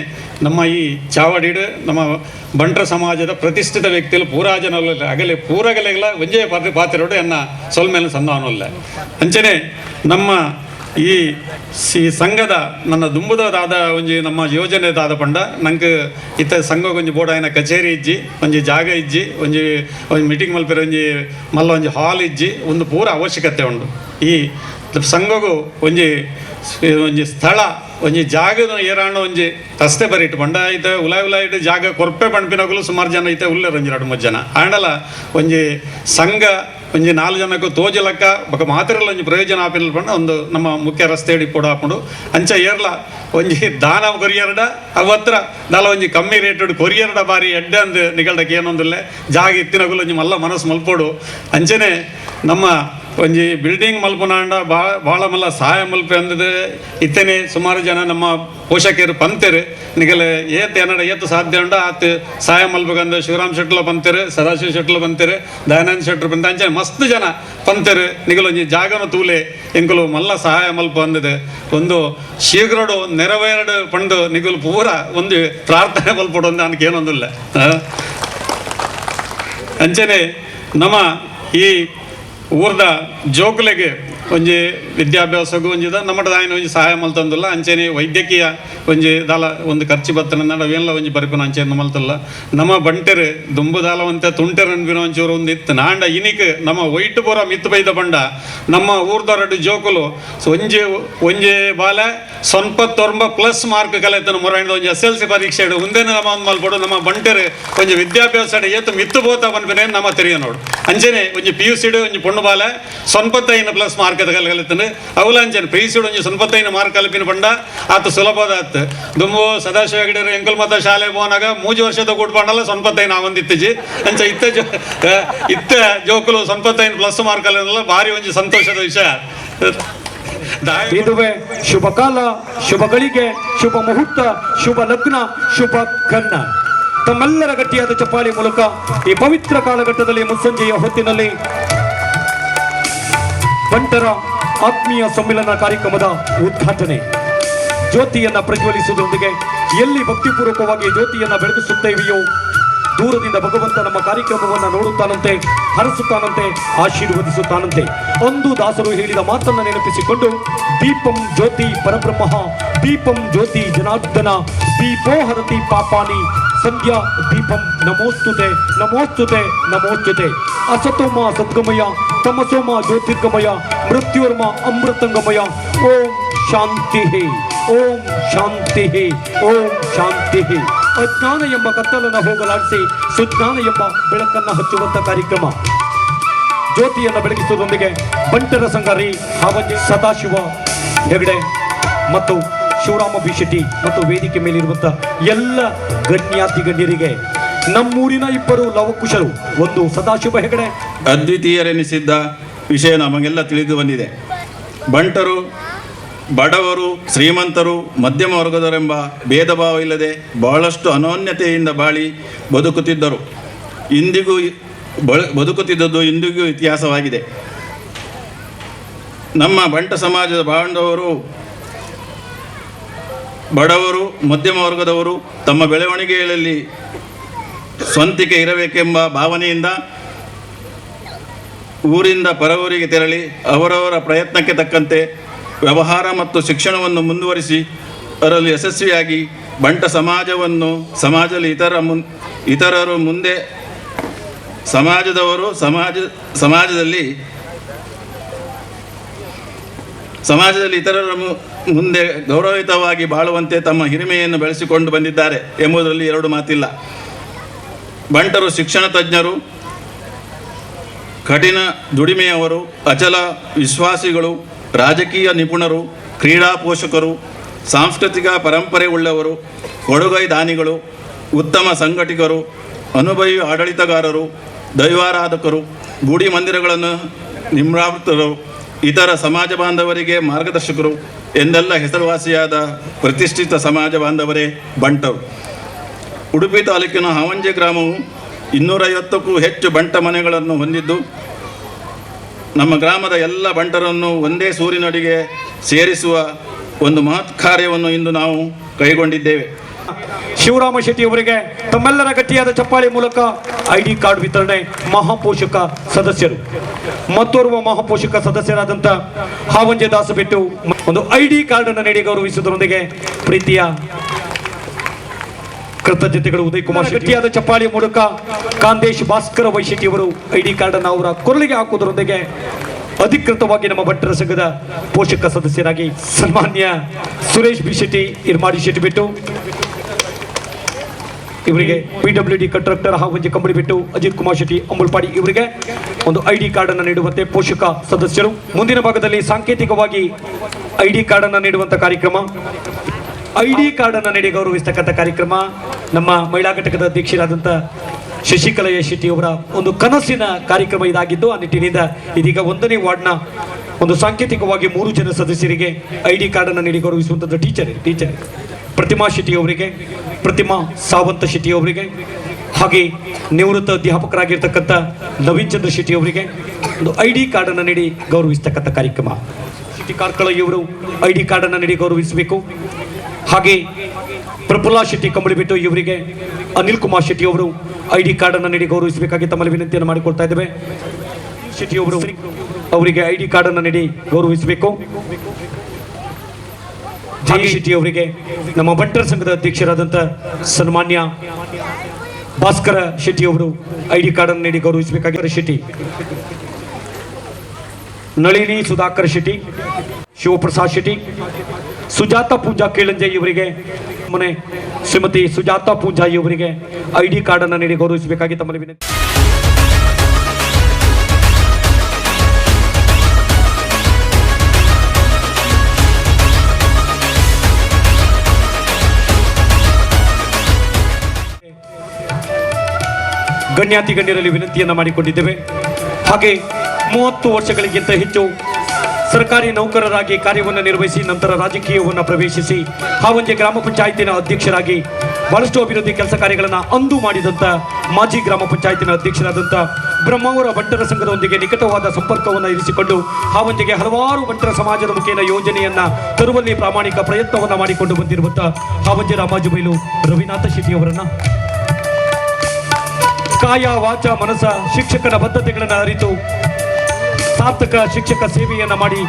ನಮ್ಮ ಈ ಚಾವಡಿಡು ನಮ್ಮ ಬಂಟ್ರ ಸಮಾಜದ ಪ್ರತಿಷ್ಠಿತ ವ್ಯಕ್ತಿಗಳು ಪೂರಾ ಜನ ಅಗಲೆ ಪೂರಗಲೆಗಳ ಒಂಜೇ ಪಾತ್ರೋಡು ಎನ್ನ ಸೊಲ್ಮೇಲೆ ಸಂಧಾನವಲ್ಲ. ಅಂಚನೆ ನಮ್ಮ ಈ ಸಂಘದ ನನ್ನ ದುಂಬುದಾದ ಒಂಜಿ ನಮ್ಮ ಯೋಜನೆದಾದ ಪಂಡ ನಂಗೆ ಇತ್ತ ಸಂಘ ಒಂಜಿ ಬೋರ್ಡ್ ಆಯ್ನ ಕಚೇರಿ ಇಜ್ಜಿ ಒಂಜಿ ಜಾಗ ಇಜ್ಜಿ ಒಂಜಿ ಮೀಟಿಂಗ್ ಮಲ್ಪೆರ ಒಂಜಿ ಮಲ್ಲ ಒಂಜಿ ಹಾಲ್ ಇಜ್ಜಿ ಒಂದು ಪೂರ ಅವಶ್ಯಕತೆ ಉಂಡು. ಈ ಸಂಘಗೂ ಒಂಜಿ ಸ್ಥಳ ಒಂಜಿ ಜಾಗದ ಏರಾಣ ಒಂಜಿ ರಸ್ತೆ ಬರಿಟ್ಟು ಬಂಡ ಐತೆ ಉಲಾಯ್ ಇಟ್ಟು ಜಾಗ ಕೊರ್ಪೆ ಪಂಪಿನಗಲು ಸುಮಾರು ಜನ ಐತೆ ಉಳ್ಳೇರು ಒಂಜಿ 2-3 ಜನ ಆಂಡಲ ಒಂಜಿ ಸಂಘ ಒಂಜಿ 4 ಜನಕ್ಕೂ ತೋಜಲಕ್ಕ ಬಕ ಮಾತಿರಲ್ಲ ಒಂಜಿ ಪ್ರಯೋಜನ ಆಪಿನ ಪಂಡ ಒಂದು ನಮ್ಮ ಮುಖ್ಯ ರಸ್ತೆ ಹಿಡಿ ಪೋಡ ಹಾಕೊಂಡು ಅಂಚ ಏರ್ಲ ಒಂಜಿ ದಾನ ಕೊರಿಯರ್ಡ ಅವತ್ರ ದಾಲ ಒಂಜಿ ಕಮ್ಮಿ ರೇಟ್ ಕೊರಿಯರ್ಡ ಬಾರಿ ಎಡ್ಡೆ ಅಂದು ನಿಗಲ್ಡಕ್ಕೆ ಏನೊಂದಿಲ್ಲ ಜಾಗ ಇತ್ತಿನಗಲು ಒಂಜಿ ಮಲ್ಲ ಮನಸ್ಸು ಮಲ್ಪೋಡು. ಅಂಚನೆ ನಮ್ಮ ಒಂಜಿ ಬಿಲ್ಡಿಂಗ್ ಮಲ್ಪುನಾಂಡ ಭಾಳ ಮಲ್ಲ ಸಹಾಯ ಮಲ್ಪೆ ಅಂದದು ಇತ್ತೇನೆ ಸುಮಾರು ಜನ ನಮ್ಮ ಪೋಷಕರು ಪಂತರು ನಿಗಲೆ ಏತ್ ಏನಡ ಏತ್ ಸಾಧ್ಯ ಉಂಡ ಆತ್ ಸಹಾಯ ಮಲ್ಬೇಕಂದ ಶಿವರಾಮ್ ಶೆಟ್ಲ ಪಂತರು ಸದಾಶಿವ ಶೆಟ್ಲ ಪಂತರು ದಯಾನಂದ ಶೆಟ್ರು ಪಂತ ಅಂಚೆ ಮಸ್ತ್ ಜನ ಪಂತರು ನಿಗಲು ಒಂಜಿ ಜಾಗನ ತೂಲೆ ಎಂಕುಲು ಮಲ್ಲ ಸಹಾಯ ಮಲ್ಪ ಅಂದದು ಒಂದು ಶೀಘ್ರಡು ನೆರವೇರಡು ಪಂಡು ನಿಗಲು ಪೂರ ಒಂದು ಪ್ರಾರ್ಥನೆ ಮಲ್ಪಡು ಅಂದ ಅನ್ಕೆ ಏನೊಂದಿಲ್ಲ ಅಂಚನೆ ನಮ್ಮ ಈ ಊರ್ದ ಜೋಕುಲೆಗೆ ಒಂಜಿ ವಿದ್ಯಾಭ್ಯಾಸಗೂ ಒಂಜಿದ ನಮ್ಮದ ಆಯ್ನ ಒಂಜಿ ಸಹಾಯ ಮಲ್ತಂದಿಲ್ಲ ಅಂಚೆನೆ ವೈದ್ಯಕೀಯ ಒಂಜಿ ದಾಲ ಒಂದು ಖರ್ಚು ಬತ್ತನ ಅವೆಲ್ಲ ಒಂಜಿ ಪರಿಪುನ ಅಂಚೆನ ಮಲ್ತಲ್ಲ ನಮ್ಮ ಬಂಟೆರು ದುಂಬು ದಾಲವಂತೆ ತುಂಟೆರು ಅನ್ಬಿನ ಒಂಚೂರು ಒಂದು ಇತ್ತು ನಾಂಡ ಇನಿಕ್ ನಮ್ಮ ವೈಟ್ ಪೂರ ಮಿತ್ತು ಬೈದ ಬಂಡ ನಮ್ಮ ಊರ್ದೊರಡು ಜೋಕುಲು ಒಂಜಿ ಬಾಲ ಸೊನ್ಪತ್ತೊರ್ಬ ಪ್ಲಸ್ ಮಾರ್ಕ್ ಕಲೆತನ ಮೊರೈಂದ ಒಂಜಿ SLC ಪರೀಕ್ಷೆ ಮುಂದೇನೆ ನಮ್ಮ ಒಂದು ಮಲ್ಪಡು ನಮ್ಮ ಬಂಟೆರು ಒಂಜಿ ವಿದ್ಯಾಭ್ಯಾಸ ಏತು ಮಿತ್ತು ಬೋತ ಬಂದ್ಬಿನೆ ನಮ್ಮ ತೆರಿಯ ನೋಡು ಅಂಚೆನೆ ಒಂಜಿ PUC ಒಂಜಿ ಪೊಣ್ಣು ಬಾಲ 95 ಪ್ಲಸ್ ಮಾರ್ಕ್ ಕಲಿತಂಡು ಅವಲ ಅಂಚನೆ PUC ಒಂಜಿ 95 ಮಾರ್ಕ್ ಕಲ್ಪಿನ ಬಂಡ ಆತ ಸುಲಭದ ಆತ್ ದುಂಬು ಸದಾಶಿವ ಹೆಗಡೆರು ಎಂಕಲ್ ಮತ ಶಾಲೆ ಹೋನಾಗ 3 ವರ್ಷದ ಕೂಡ್ಬಂಡಲ್ಲ 95 ಒಂದಿತ್ತಿಜಿ ಅಂಚ ಇತ್ತ ಜೋಕುಲು 95 ಪ್ಲಸ್ ಮಾರ್ಕ್ ಅಲ್ಲ ಭಾರಿ ಒಂಜಿ ಸಂತೋಷದ ವಿಷಯ. ಇದುವೇ ಶುಭ ಕಾಲ, ಶುಭ ಗಳಿಗೆ, ಶುಭ ಮುಹೂರ್ತ, ಶುಭ ಲಗ್ನ, ಶುಭ ಕನ್ನ. ತಮ್ಮೆಲ್ಲರ ಗಟ್ಟಿಯಾದ ಚಪ್ಪಾಳಿ ಮೂಲಕ ಈ ಪವಿತ್ರ ಕಾಲಘಟ್ಟದಲ್ಲಿ ಮುಸ್ಸಂಜೆಯ ಹೊತ್ತಿನಲ್ಲಿ ಬಂಟರ ಆತ್ಮೀಯ ಸಮ್ಮಿಲನ ಕಾರ್ಯಕ್ರಮದ ಉದ್ಘಾಟನೆ. ಜ್ಯೋತಿಯನ್ನ ಪ್ರಜ್ವಲಿಸುವುದರೊಂದಿಗೆ ಎಲ್ಲಿ ಭಕ್ತಿಪೂರ್ವಕವಾಗಿ ಜ್ಯೋತಿಯನ್ನ ಬೆಳಗಿಸುತ್ತೇವೆಯೋ ದೂರದಿಂದ ಭಗವಂತ ನಮ್ಮ ಕಾರ್ಯಕ್ರಮವನ್ನು ನೋಡುತ್ತಾನಂತೆ, ಹರಸುತ್ತಾನಂತೆ, ಆಶೀರ್ವದಿಸುತ್ತಾನಂತೆ. ಅಂದು ದಾಸರು ಹೇಳಿದ ಮಾತನ್ನು ನೆನಪಿಸಿಕೊಂಡು ದೀಪಂ ಜ್ಯೋತಿ ಪರಬ್ರಹ್ಮ, ದೀಪಂ ಜ್ಯೋತಿ ಜನಾರ್ದನ, ದೀಪೋಹರತಿ ಪಾಪಾನಿ, ಸಂಧ್ಯಾ ದೀಪಂ ನಮೋಸ್ತುತೆ ನಮೋಸ್ತುತೆ ನಮೋಸ್ತುತೆ. ಅಸತೋಮ ಸದ್ಗಮಯ, ತಮಸೋಮ ಜ್ಯೋತಿರ್ಗಮಯ, ಮೃತ್ಯುರ್ಮ ಅಮೃತಂಗಮಯ. ಓಂ ಶಾಂತಿ, ಓಂ ಶಾಂತಿ, ಓಂ ಶಾಂತಿ. ಅಜ್ಞಾನ ಎಂಬ ಕತ್ತಲನ್ನು ಹೋಗಲಾಡಿಸಿ ಸುಜ್ಞಾನ ಎಂಬ ಬೆಳಕನ್ನು ಹಚ್ಚುವಂತ ಕಾರ್ಯಕ್ರಮ. ಜ್ಯೋತಿಯನ್ನು ಬೆಳಗಿಸುವುದರೊಂದಿಗೆ ಬಂಟರ ಸಂಘರಿ ಹಾವಂಜೆ ಸದಾಶಿವ ಹೆಗಡೆ ಮತ್ತು ಶಿವರಾಮ ಬಿ ಶೆಟ್ಟಿ ಮತ್ತು ವೇದಿಕೆ ಮೇಲಿರುವಂಥ ಎಲ್ಲ ಗಣ್ಯಾತಿ ಗಣ್ಯರಿಗೆ ನಮ್ಮೂರಿನ ಇಬ್ಬರು ಲವಕುಶರು, ಒಂದು ಸದಾಶಿವ ಹೆಗಡೆ ಅದ್ವಿತೀಯರೆನಿಸಿದ್ದ ವಿಷಯ ನಮಗೆಲ್ಲ ತಿಳಿದು ಬಂದಿದೆ. ಬಂಟರು ಬಡವರು, ಶ್ರೀಮಂತರು, ಮಧ್ಯಮ ವರ್ಗದವರೆಂಬ ಭೇದ ಭಾವ ಇಲ್ಲದೆ ಬಹಳಷ್ಟು ಅನೋನ್ಯತೆಯಿಂದ ಬಾಳಿ ಬದುಕುತ್ತಿದ್ದರು. ಇಂದಿಗೂ ಬದುಕುತ್ತಿದ್ದದ್ದು ಇಂದಿಗೂ ಇತಿಹಾಸವಾಗಿದೆ. ನಮ್ಮ ಬಂಟ ಸಮಾಜದ ಬಾಂಧವರು ಬಡವರು, ಮಧ್ಯಮ ವರ್ಗದವರು ತಮ್ಮ ಬೆಳವಣಿಗೆಯಲ್ಲಿ ಸ್ವಂತಿಕೆ ಇರಬೇಕೆಂಬ ಭಾವನೆಯಿಂದ ಊರಿಂದ ಪರವೂರಿಗೆ ತೆರಳಿ ಅವರವರ ಪ್ರಯತ್ನಕ್ಕೆ ತಕ್ಕಂತೆ ವ್ಯವಹಾರ ಮತ್ತು ಶಿಕ್ಷಣವನ್ನು ಮುಂದುವರಿಸಿ ಅದರಲ್ಲಿ ಯಶಸ್ವಿಯಾಗಿ ಬಂಟ ಸಮಾಜವನ್ನು ಸಮಾಜದಲ್ಲಿ ಇತರರು ಮುಂದೆ ಸಮಾಜದವರು ಸಮಾಜದಲ್ಲಿ ಇತರರ ಮುಂದೆ ಗೌರವಯುತವಾಗಿ ಬಾಳುವಂತೆ ತಮ್ಮ ಹಿರಿಮೆಯನ್ನು ಬೆಳೆಸಿಕೊಂಡು ಬಂದಿದ್ದಾರೆ ಎಂಬುದರಲ್ಲಿ ಎರಡು ಮಾತಿಲ್ಲ. ಬಂಟರು ಶಿಕ್ಷಣ ತಜ್ಞರು, ಕಠಿಣ ದುಡಿಮೆಯವರು, ಅಚಲ ವಿಶ್ವಾಸಿಗಳು, ರಾಜಕೀಯ ನಿಪುಣರು, ಕ್ರೀಡಾ ಪೋಷಕರು, ಸಾಂಸ್ಕೃತಿಕ ಪರಂಪರೆ ಉಳ್ಳವರು, ಕೊಡುಗೈ ದಾನಿಗಳು, ಉತ್ತಮ ಸಂಘಟಕರು, ಅನುಭವಿ ಆಡಳಿತಗಾರರು, ದೈವಾರಾಧಕರು, ಗುಡಿ ಮಂದಿರಗಳನ್ನು ನಿಮ್ರಾವೃತರು, ಇತರ ಸಮಾಜ ಬಾಂಧವರಿಗೆ ಮಾರ್ಗದರ್ಶಕರು ಎಂದೆಲ್ಲ ಹೆಸರುವಾಸಿಯಾದ ಪ್ರತಿಷ್ಠಿತ ಸಮಾಜ ಬಾಂಧವರೇ ಬಂಟರು. ಉಡುಪಿ ತಾಲೂಕಿನ ಹಾವಂಜೆ ಗ್ರಾಮವು 250ಕ್ಕೂ ಹೆಚ್ಚು ಬಂಟ ಮನೆಗಳನ್ನು ಹೊಂದಿದ್ದು ನಮ್ಮ ಗ್ರಾಮದ ಎಲ್ಲ ಬಂಟರನ್ನು ಒಂದೇ ಸೂರಿನಡಿಗೆ ಸೇರಿಸುವ ಒಂದು ಮಹತ್ ಕಾರ್ಯವನ್ನು ಇಂದು ನಾವು ಕೈಗೊಂಡಿದ್ದೇವೆ. ಶಿವರಾಮ ಶೆಟ್ಟಿ ಅವರಿಗೆ ತಮ್ಮೆಲ್ಲರ ಗಟ್ಟಿಯಾದ ಚಪ್ಪಾಳಿ ಮೂಲಕ ID ಕಾರ್ಡ್ ವಿತರಣೆ. ಮಹಾಪೋಷಕ ಸದಸ್ಯರು, ಮತ್ತೋರ್ವ ಮಹಾಪೋಷಕ ಸದಸ್ಯರಾದಂಥ ಹಾವಂಜೆ ದಾಸಬೆಟ್ಟು ಒಂದು ID ಕಾರ್ಡ್ ಅನ್ನು ನೀಡಿ ಗೌರವಿಸುವುದರೊಂದಿಗೆ ಪ್ರೀತಿಯ ಕೃತಜ್ಞತೆಗಳು. ಉದಯ್ ಕುಮಾರ್ ಗಟ್ಟಿಯಾದ ಚಪ್ಪಾಳಿ ಮೂಲಕ ಕಾಂದೇಶ್ ಭಾಸ್ಕರ ವೈಶೆಟ್ಟಿ ಅವರು ID ಕಾರ್ಡ್ ಅನ್ನು ಅವರ ಕೊರಳಿಗೆ ಹಾಕುವುದರೊಂದಿಗೆ ಅಧಿಕೃತವಾಗಿ ನಮ್ಮ ಬಂಟರ ಸಂಘದ ಪೋಷಕ ಸದಸ್ಯರಾಗಿ ಸನ್ಮಾನ್ಯ ಸುರೇಶ್ ಬಿ ಶೆಟ್ಟಿ, ಇರ್ಮಾಡಿ ಶೆಟ್ಟಿ ಬಿಟ್ಟು ಇವರಿಗೆ PWD ಕಾಂಟ್ರಾಕ್ಟರ್ ಹಾವಂಜೆ ಕಂಬಳಿ ಬಿಟ್ಟು ಅಜಿತ್ ಕುಮಾರ್ ಶೆಟ್ಟಿ ಅಂಬಲ್ಪಾಡಿ ಇವರಿಗೆ ಒಂದು ID ಕಾರ್ಡ್ ಅನ್ನು ನೀಡುವಂತೆ ಪೋಷಕ ಸದಸ್ಯರು. ಮುಂದಿನ ಭಾಗದಲ್ಲಿ ಸಾಂಕೇತಿಕವಾಗಿ ID ಕಾರ್ಡ್ ಅನ್ನು ನೀಡುವಂತ ಕಾರ್ಯಕ್ರಮ. ID ಕಾರ್ಡ್ ಅನ್ನು ನೀಡಿ ಗೌರವಿಸತಕ್ಕಂಥ ಕಾರ್ಯಕ್ರಮ ನಮ್ಮ ಮಹಿಳಾ ಘಟಕದ ಅಧ್ಯಕ್ಷರಾದಂಥ ಶಶಿಕಲಾ ಶೆಟ್ಟಿ ಅವರ ಒಂದು ಕನಸಿನ ಕಾರ್ಯಕ್ರಮ ಇದಾಗಿದ್ದು, ಆ ನಿಟ್ಟಿನಿಂದ ಇದೀಗ 1ನೇ ವಾರ್ಡ್ನ ಒಂದು ಸಾಂಕೇತಿಕವಾಗಿ 3 ಜನ ಸದಸ್ಯರಿಗೆ ID ಕಾರ್ಡ್ ಅನ್ನು ನೀಡಿ ಗೌರವಿಸುವಂಥದ್ದು ಟೀಚರ್ ಪ್ರತಿಮಾ ಶೆಟ್ಟಿ ಅವರಿಗೆ, ಪ್ರತಿಮಾ ಸಾವಂತ ಶೆಟ್ಟಿ ಅವರಿಗೆ, ಹಾಗೆ ನಿವೃತ್ತ ಅಧ್ಯಾಪಕರಾಗಿರ್ತಕ್ಕಂಥ ನವೀನ್ ಚಂದ್ರ ಶೆಟ್ಟಿ ಅವರಿಗೆ ಒಂದು ID ಕಾರ್ಡ್ ಅನ್ನು ನೀಡಿ ಗೌರವಿಸ್ತಕ್ಕಂಥ ಕಾರ್ಯಕ್ರಮ. ಶೆಟ್ಟಿ ಕಾರ್ಕಳ ಇವರು ID ಕಾರ್ಡ್ ಅನ್ನು ನೀಡಿ ಗೌರವಿಸಬೇಕು. ಹಾಗೆ ಪ್ರಫುಲ್ಲಾ ಶೆಟ್ಟಿ ಕಂಬಳಿಬೆಟ್ಟು ಇವರಿಗೆ ಅನಿಲ್ ಕುಮಾರ್ ಶೆಟ್ಟಿ ಅವರು ID ಕಾರ್ಡ್ ಅನ್ನು ನೀಡಿ ಗೌರವಿಸಬೇಕಾಗಿ ತಮ್ಮಲ್ಲಿ ವಿನಂತಿಯನ್ನು ಮಾಡಿಕೊಳ್ತಾ ಇದ್ದೇವೆ. ಶೆಟ್ಟಿ ಅವರು ಅವರಿಗೆ ID ಕಾರ್ಡ್ ಅನ್ನು ನೀಡಿ ಗೌರವಿಸಬೇಕು. ಜಯ ಶೆಟ್ಟಿ ಅವರಿಗೆ ನಮ್ಮ ಬಂಟರ ಸಂಘದ ಅಧ್ಯಕ್ಷರಾದಂಥ ಸನ್ಮಾನ್ಯ ಭಾಸ್ಕರ ಶೆಟ್ಟಿ ಅವರು ID ಕಾರ್ಡ್ ಅನ್ನು ನೀಡಿ ಗೌರವಿಸಬೇಕಾಗಿ ಶೆಟ್ಟಿ. ನಳಿನಿ ಸುಧಾಕರ್ ಶೆಟ್ಟಿ, ಶಿವಪ್ರಸಾದ್ ಶೆಟ್ಟಿ, ಸುಜಾತಾ ಪೂಜಾ ಕೇಳಂಜೆ ಇವರಿಗೆ ಮನೆ ಶ್ರೀಮತಿ ಸುಜಾತಾ ಪೂಜಾ ಇವರಿಗೆ ID ಕಾರ್ಡ್ ಅನ್ನು ನೀಡಿ ಗೌರವಿಸಬೇಕಾಗಿ ತಮ್ಮಲ್ಲಿ ವಿನಂತಿ. ಗಣ್ಯಾತಿ ಗಣ್ಯರಲ್ಲಿ ವಿನಂತಿಯನ್ನು ಮಾಡಿಕೊಂಡಿದ್ದೇವೆ. ಹಾಗೆ 30 ವರ್ಷಗಳಿಗಿಂತ ಹೆಚ್ಚು ಸರ್ಕಾರಿ ನೌಕರರಾಗಿ ಕಾರ್ಯವನ್ನು ನಿರ್ವಹಿಸಿ ನಂತರ ರಾಜಕೀಯವನ್ನು ಪ್ರವೇಶಿಸಿ ಹಾವಂಜೆ ಗ್ರಾಮ ಪಂಚಾಯತಿನ ಅಧ್ಯಕ್ಷರಾಗಿ ಬಹಳಷ್ಟು ಅಭಿವೃದ್ಧಿ ಕೆಲಸ ಕಾರ್ಯಗಳನ್ನು ಅಂದು ಮಾಡಿದಂಥ ಮಾಜಿ ಗ್ರಾಮ ಪಂಚಾಯತಿನ ಅಧ್ಯಕ್ಷರಾದಂಥ ಬ್ರಹ್ಮಾವರ ಬಂಟರ ಸಂಘದೊಂದಿಗೆ ನಿಕಟವಾದ ಸಂಪರ್ಕವನ್ನು ಇರಿಸಿಕೊಂಡು ಹಾವಂಜೆಗೆ ಹಲವಾರು ಬಂಟರ ಸಮಾಜದ ಮುಖೇನ ಯೋಜನೆಯನ್ನು ತರುವಲ್ಲಿ ಪ್ರಾಮಾಣಿಕ ಪ್ರಯತ್ನವನ್ನು ಮಾಡಿಕೊಂಡು ಬಂದಿರುವಂಥ ಹಾವಂಜೆ ರಾಮಾಜುಬೈಲು ರವಿನಾಥ ಶೆಟ್ಟಿ ಅವರನ್ನು ಕಾಯ ವಾಚ ಮನಸ ಶಿಕ್ಷಕನ ಬದ್ಧತೆಗಳನ್ನು ಅರಿತು ಸಾರ್ಥಕ ಶಿಕ್ಷಕ ಸೇವೆಯನ್ನು ಮಾಡಿ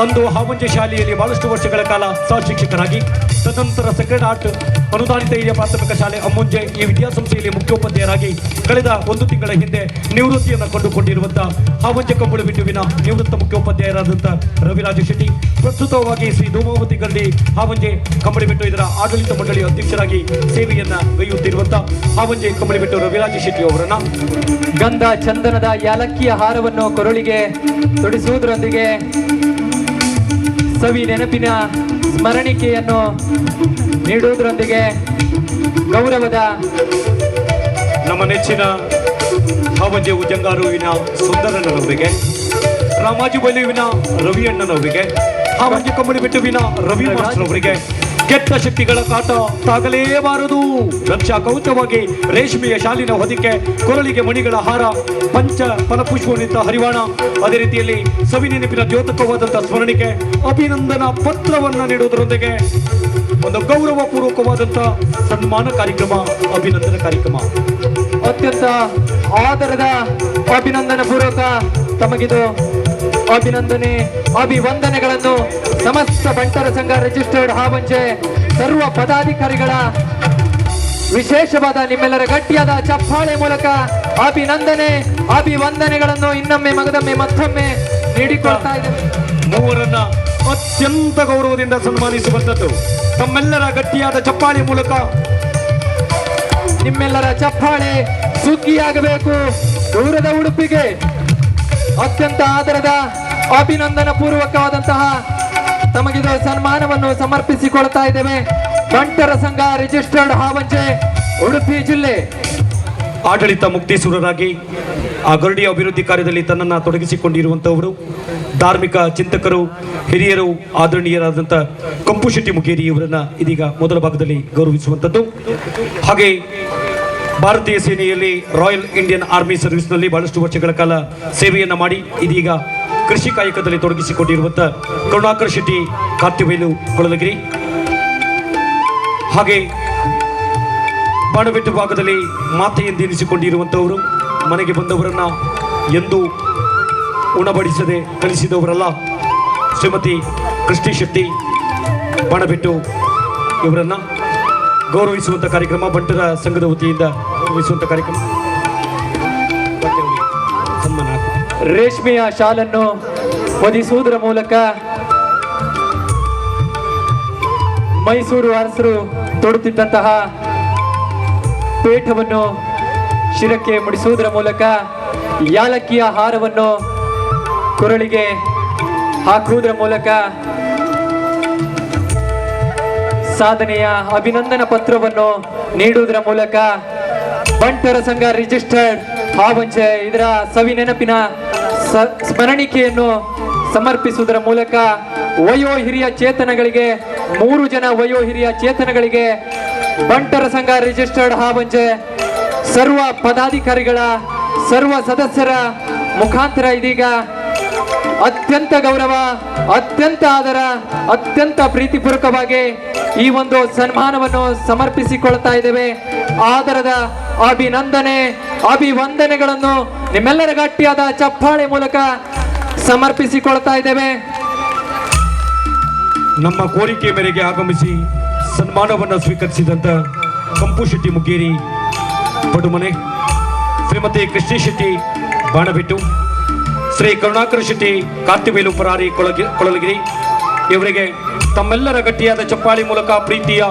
ಅಂದು ಹಾವಂಜೆ ಶಾಲೆಯಲ್ಲಿ ಬಹಳಷ್ಟು ವರ್ಷಗಳ ಕಾಲ ಸಹ ಶಿಕ್ಷಕರಾಗಿ ತದನಂತರ ಸೆಕ್ರೆಡ್ ಆರ್ಟ್ ಅನುದಾನಿತ ಹಿರಿಯ ಪ್ರಾಥಮಿಕ ಶಾಲೆ ಅಮ್ಮುಂಜೆ ಈ ವಿದ್ಯಾಸಂಸ್ಥೆಯಲ್ಲಿ ಮುಖ್ಯೋಪಾಧ್ಯಾಯರಾಗಿ ಕಳೆದ 1 ತಿಂಗಳ ಹಿಂದೆ ನಿವೃತ್ತಿಯನ್ನು ಕಂಡುಕೊಂಡಿರುವಂಥ ಹಾವಂಜೆ ಕಂಬಳಿಬೆಟ್ಟುವಿನ ನಿವೃತ್ತ ಮುಖ್ಯೋಪಾಧ್ಯಾಯರಾದಂಥ ರವಿರಾಜ ಶೆಟ್ಟಿ, ಪ್ರಸ್ತುತವಾಗಿ ಶ್ರೀ ಧೂಮಾವತಿ ಗರ್ಡಿ ಹಾವಂಜೆ ಕಂಬಳಿಬೆಟ್ಟು ಇದರ ಆಡಳಿತ ಮಂಡಳಿಯ ಅಧ್ಯಕ್ಷರಾಗಿ ಸೇವೆಯನ್ನು ಗೈಯುತ್ತಿರುವಂಥ ಹಾವಂಜೆ ಕಂಬಳಿಬೆಟ್ಟು ರವಿರಾಜ ಶೆಟ್ಟಿ ಅವರನ್ನ ಗಂಧ ಚಂದನದ ಯಾಲಕ್ಕಿಯ ಹಾರವನ್ನು ಕೊರಳಿಗೆ ತೊಡಿಸುವುದರೊಂದಿಗೆ ಸವಿ ನೆನಪಿನ ಸ್ಮರಣಿಕೆಯನ್ನು ನೀಡುವುದರೊಂದಿಗೆ ಗೌರವದ ನಮ್ಮ ನೆಚ್ಚಿನ ಹಾವಂಜೆ ಉಜಂಗಾರುವಿನ ಸುಂದರಣ್ಣನವರಿಗೆ, ರಾಮಾಜುಬೈಲುವಿನ ರವಿ ಅಣ್ಣನವರಿಗೆ, ಹಾವಂಜೆ ಕಂಬಳಿಬೆಟ್ಟುವಿನ ರವಿ ಮಾಸ್ಟರ್ವರಿಗೆ ಕೆಟ್ಟ ಶಕ್ತಿಗಳ ಕಾಟ ತಾಗಲೇಬಾರದು. ರಕ್ಷಾ ಕವಚವಾಗಿ ರೇಷ್ಮೆಯ ಶಾಲಿನ ಹೊದಿಕೆ, ಕೊರಳಿಗೆ ಮಣಿಗಳ ಹಾರ, ಪಂಚ ಫಲಪುಷ್ಪನಿಂದ ಹರಿವಾಣ, ಅದೇ ರೀತಿಯಲ್ಲಿ ಸವಿ ನೆನಪಿನ ದ್ಯೋತಕವಾದಂತಹ ಸ್ಮರಣಿಕೆ, ಅಭಿನಂದನಾ ಪತ್ರವನ್ನು ನೀಡುವುದರೊಂದಿಗೆ ಒಂದು ಗೌರವ ಪೂರ್ವಕವಾದಂಥ ಸನ್ಮಾನ ಕಾರ್ಯಕ್ರಮ, ಅಭಿನಂದನಾ ಕಾರ್ಯಕ್ರಮ. ಅತ್ಯಂತ ಆದರದ ಅಭಿನಂದನ ಪೂರ್ವಕ ತಮಗಿದು ಅಭಿನಂದನೆ ಅಭಿವಂದನೆಗಳನ್ನು ಸಮಸ್ತ ಬಂಟರ ಸಂಘ ರಿಜಿಸ್ಟರ್ಡ್ ಹಾವಂಜೆ ಸರ್ವ ಪದಾಧಿಕಾರಿಗಳ ವಿಶೇಷವಾದ ನಿಮ್ಮೆಲ್ಲರ ಗಟ್ಟಿಯಾದ ಚಪ್ಪಾಳೆ ಮೂಲಕ ಅಭಿನಂದನೆ ಅಭಿವಂದನೆಗಳನ್ನು ಇನ್ನೊಮ್ಮೆ ಮಗದೊಮ್ಮೆ ಮತ್ತೊಮ್ಮೆ ನೀಡಿಕೊಳ್ತಾ ಇದ್ದೇವೆ. ಮೂವರನ್ನ ಅತ್ಯಂತ ಗೌರವದಿಂದ ಸನ್ಮಾನಿಸುವಂಥದ್ದು ತಮ್ಮೆಲ್ಲರ ಗಟ್ಟಿಯಾದ ಚಪ್ಪಾಳೆ ಮೂಲಕ ನಿಮ್ಮೆಲ್ಲರ ಚಪ್ಪಾಳೆ ಸುಗ್ಗಿಯಾಗಬೇಕು. ದೂರದ ಉಡುಪಿಗೆ ಅತ್ಯಂತ ಆದರದ ಅಭಿನಂದನ ಪೂರ್ವಕವಾದಂತಹ ತಮಗಿದು ಸನ್ಮಾನವನ್ನು ಸಮರ್ಪಿಸಿಕೊಳ್ತಾ ಇದ್ದೇವೆ. ಬಂಟರ ಸಂಘ ರಿಜಿಸ್ಟರ್ಡ್ ಹಾವಂಜೆ ಉಡುಪಿ ಜಿಲ್ಲೆ. ಆಡಳಿತ ಮುಕ್ತೇಶ್ವರರಾಗಿ ಆ ಗರಡಿ ಅಭಿವೃದ್ಧಿ ಕಾರ್ಯದಲ್ಲಿ ತನ್ನನ್ನು ತೊಡಗಿಸಿಕೊಂಡಿರುವಂಥವರು ಧಾರ್ಮಿಕ ಚಿಂತಕರು, ಹಿರಿಯರು, ಆದರಣೀಯರಾದಂಥ ಕಂಪು ಶೆಟ್ಟಿ ಮುಗೇರಿ ಇವರನ್ನ ಇದೀಗ ಮೊದಲ ಭಾಗದಲ್ಲಿ ಗೌರವಿಸುವಂಥದ್ದು. ಹಾಗೆ ಭಾರತೀಯ ಸೇನೆಯಲ್ಲಿ ರಾಯಲ್ ಇಂಡಿಯನ್ ಆರ್ಮಿ ಸರ್ವಿಸ್ನಲ್ಲಿ ಬಹಳಷ್ಟು ವರ್ಷಗಳ ಕಾಲ ಸೇವೆಯನ್ನು ಮಾಡಿ ಇದೀಗ ಕೃಷಿ ಕಾಯಕದಲ್ಲಿ ತೊಡಗಿಸಿಕೊಂಡಿರುವಂಥ ಕರುಣಾಕರ್ ಶೆಟ್ಟಿ ಕಾತ್ಯವೇಲು ಕೊಳಲಗಿರಿ, ಹಾಗೆ ಬಾಣಬೆಟ್ಟು ಭಾಗದಲ್ಲಿ ಮಾತೆಯೆಂದೆನಿಸಿಕೊಂಡಿರುವಂಥವರು, ಮನೆಗೆ ಬಂದವರನ್ನ ಎಂದೂ ಉಣಬಡಿಸದೆ ಕಳಿಸಿದವರಲ್ಲ ಶ್ರೀಮತಿ ಕೃಷ್ಟಿ ಶೆಟ್ಟಿ ಬಾಣಬೆಟ್ಟು ಇವರನ್ನ ಗೌರವಿಸುವಂಥ ಕಾರ್ಯಕ್ರಮ, ಬಂಟರ ಸಂಘದ ವತಿಯಿಂದ ಗೌರವಿಸುವಂಥ ಕಾರ್ಯಕ್ರಮ. ಸನ್ಮಾನ ರೇಷ್ಮೆಯ ಶಾಲನ್ನು ಹೊದಿಸುವುದರ ಮೂಲಕ ಮೈಸೂರು ಅರಸರು ತೊಡುತ್ತಿದ್ದಂತಹ ಪೇಟವನ್ನು ಶಿರಕ್ಕೆ ಮುಡಿಸುವುದರ ಮೂಲಕ ಯಾಲಕ್ಕಿಯ ಹಾರವನ್ನು ಕೊರಳಿಗೆ ಹಾಕುವುದರ ಮೂಲಕ ಸಾಧನೆಯ ಅಭಿನಂದನಾ ಪತ್ರವನ್ನು ನೀಡುವುದರ ಮೂಲಕ ಬಂಟರ ಸಂಘ ರಿಜಿಸ್ಟರ್ಡ್ ಹಾವಂಜೆ ಇದರ ಸವಿ ನೆನಪಿನ ಸ್ಮರಣಿಕೆಯನ್ನು ಸಮರ್ಪಿಸುವುದರ ಮೂಲಕ ವಯೋ ಹಿರಿಯ ಚೇತನಗಳಿಗೆ 3 ಜನ ವಯೋ ಹಿರಿಯ ಚೇತನಗಳಿಗೆ ಬಂಟರ ಸಂಘ ರಿಜಿಸ್ಟರ್ಡ್ ಹಾವಂಜೆ ಸರ್ವ ಪದಾಧಿಕಾರಿಗಳ ಸರ್ವ ಸದಸ್ಯರ ಮುಖಾಂತರ ಇದೀಗ ಅತ್ಯಂತ ಗೌರವ, ಅತ್ಯಂತ ಆದರ, ಅತ್ಯಂತ ಪ್ರೀತಿಪೂರ್ವಕವಾಗಿ ಈ ಒಂದು ಸನ್ಮಾನವನ್ನು ಸಮರ್ಪಿಸಿಕೊಳ್ತಾ ಇದ್ದೇವೆ. ಆದರದ ಅಭಿವಂದನೆಗಳನ್ನು ನಿಮ್ಮೆಲ್ಲರ ಗಟ್ಟಿಯಾದ ಚಪ್ಪಾಳೆ ಮೂಲಕ ಸಮರ್ಪಿಸಿಕೊಳ್ತಾ ಇದ್ದೇವೆ. ನಮ್ಮ ಕೋರಿಕೆ ಮೇರೆಗೆ ಆಗಮಿಸಿ ಸನ್ಮಾನವನ್ನು ಸ್ವೀಕರಿಸಿದಂತ ಕಂಪು ಶೆಟ್ಟಿ ಮುಗೇರಿ ಪಡುಮನೆ, ಶ್ರೀಮತಿ ಕೃಷ್ಣ ಶೆಟ್ಟಿ ಬಾಣಬಿಟ್ಟು, ಶ್ರೀ ಕರುಣಾಕರ ಶೆಟ್ಟಿ ಕಾರ್ತಿವೇಲು ಪರಾರಿ ಕೊಳಲಗಿರಿ ಇವರಿಗೆ ತಮ್ಮೆಲ್ಲರ ಗಟ್ಟಿಯಾದ ಚಪ್ಪಾಳಿ ಮೂಲಕ ಪ್ರೀತಿಯ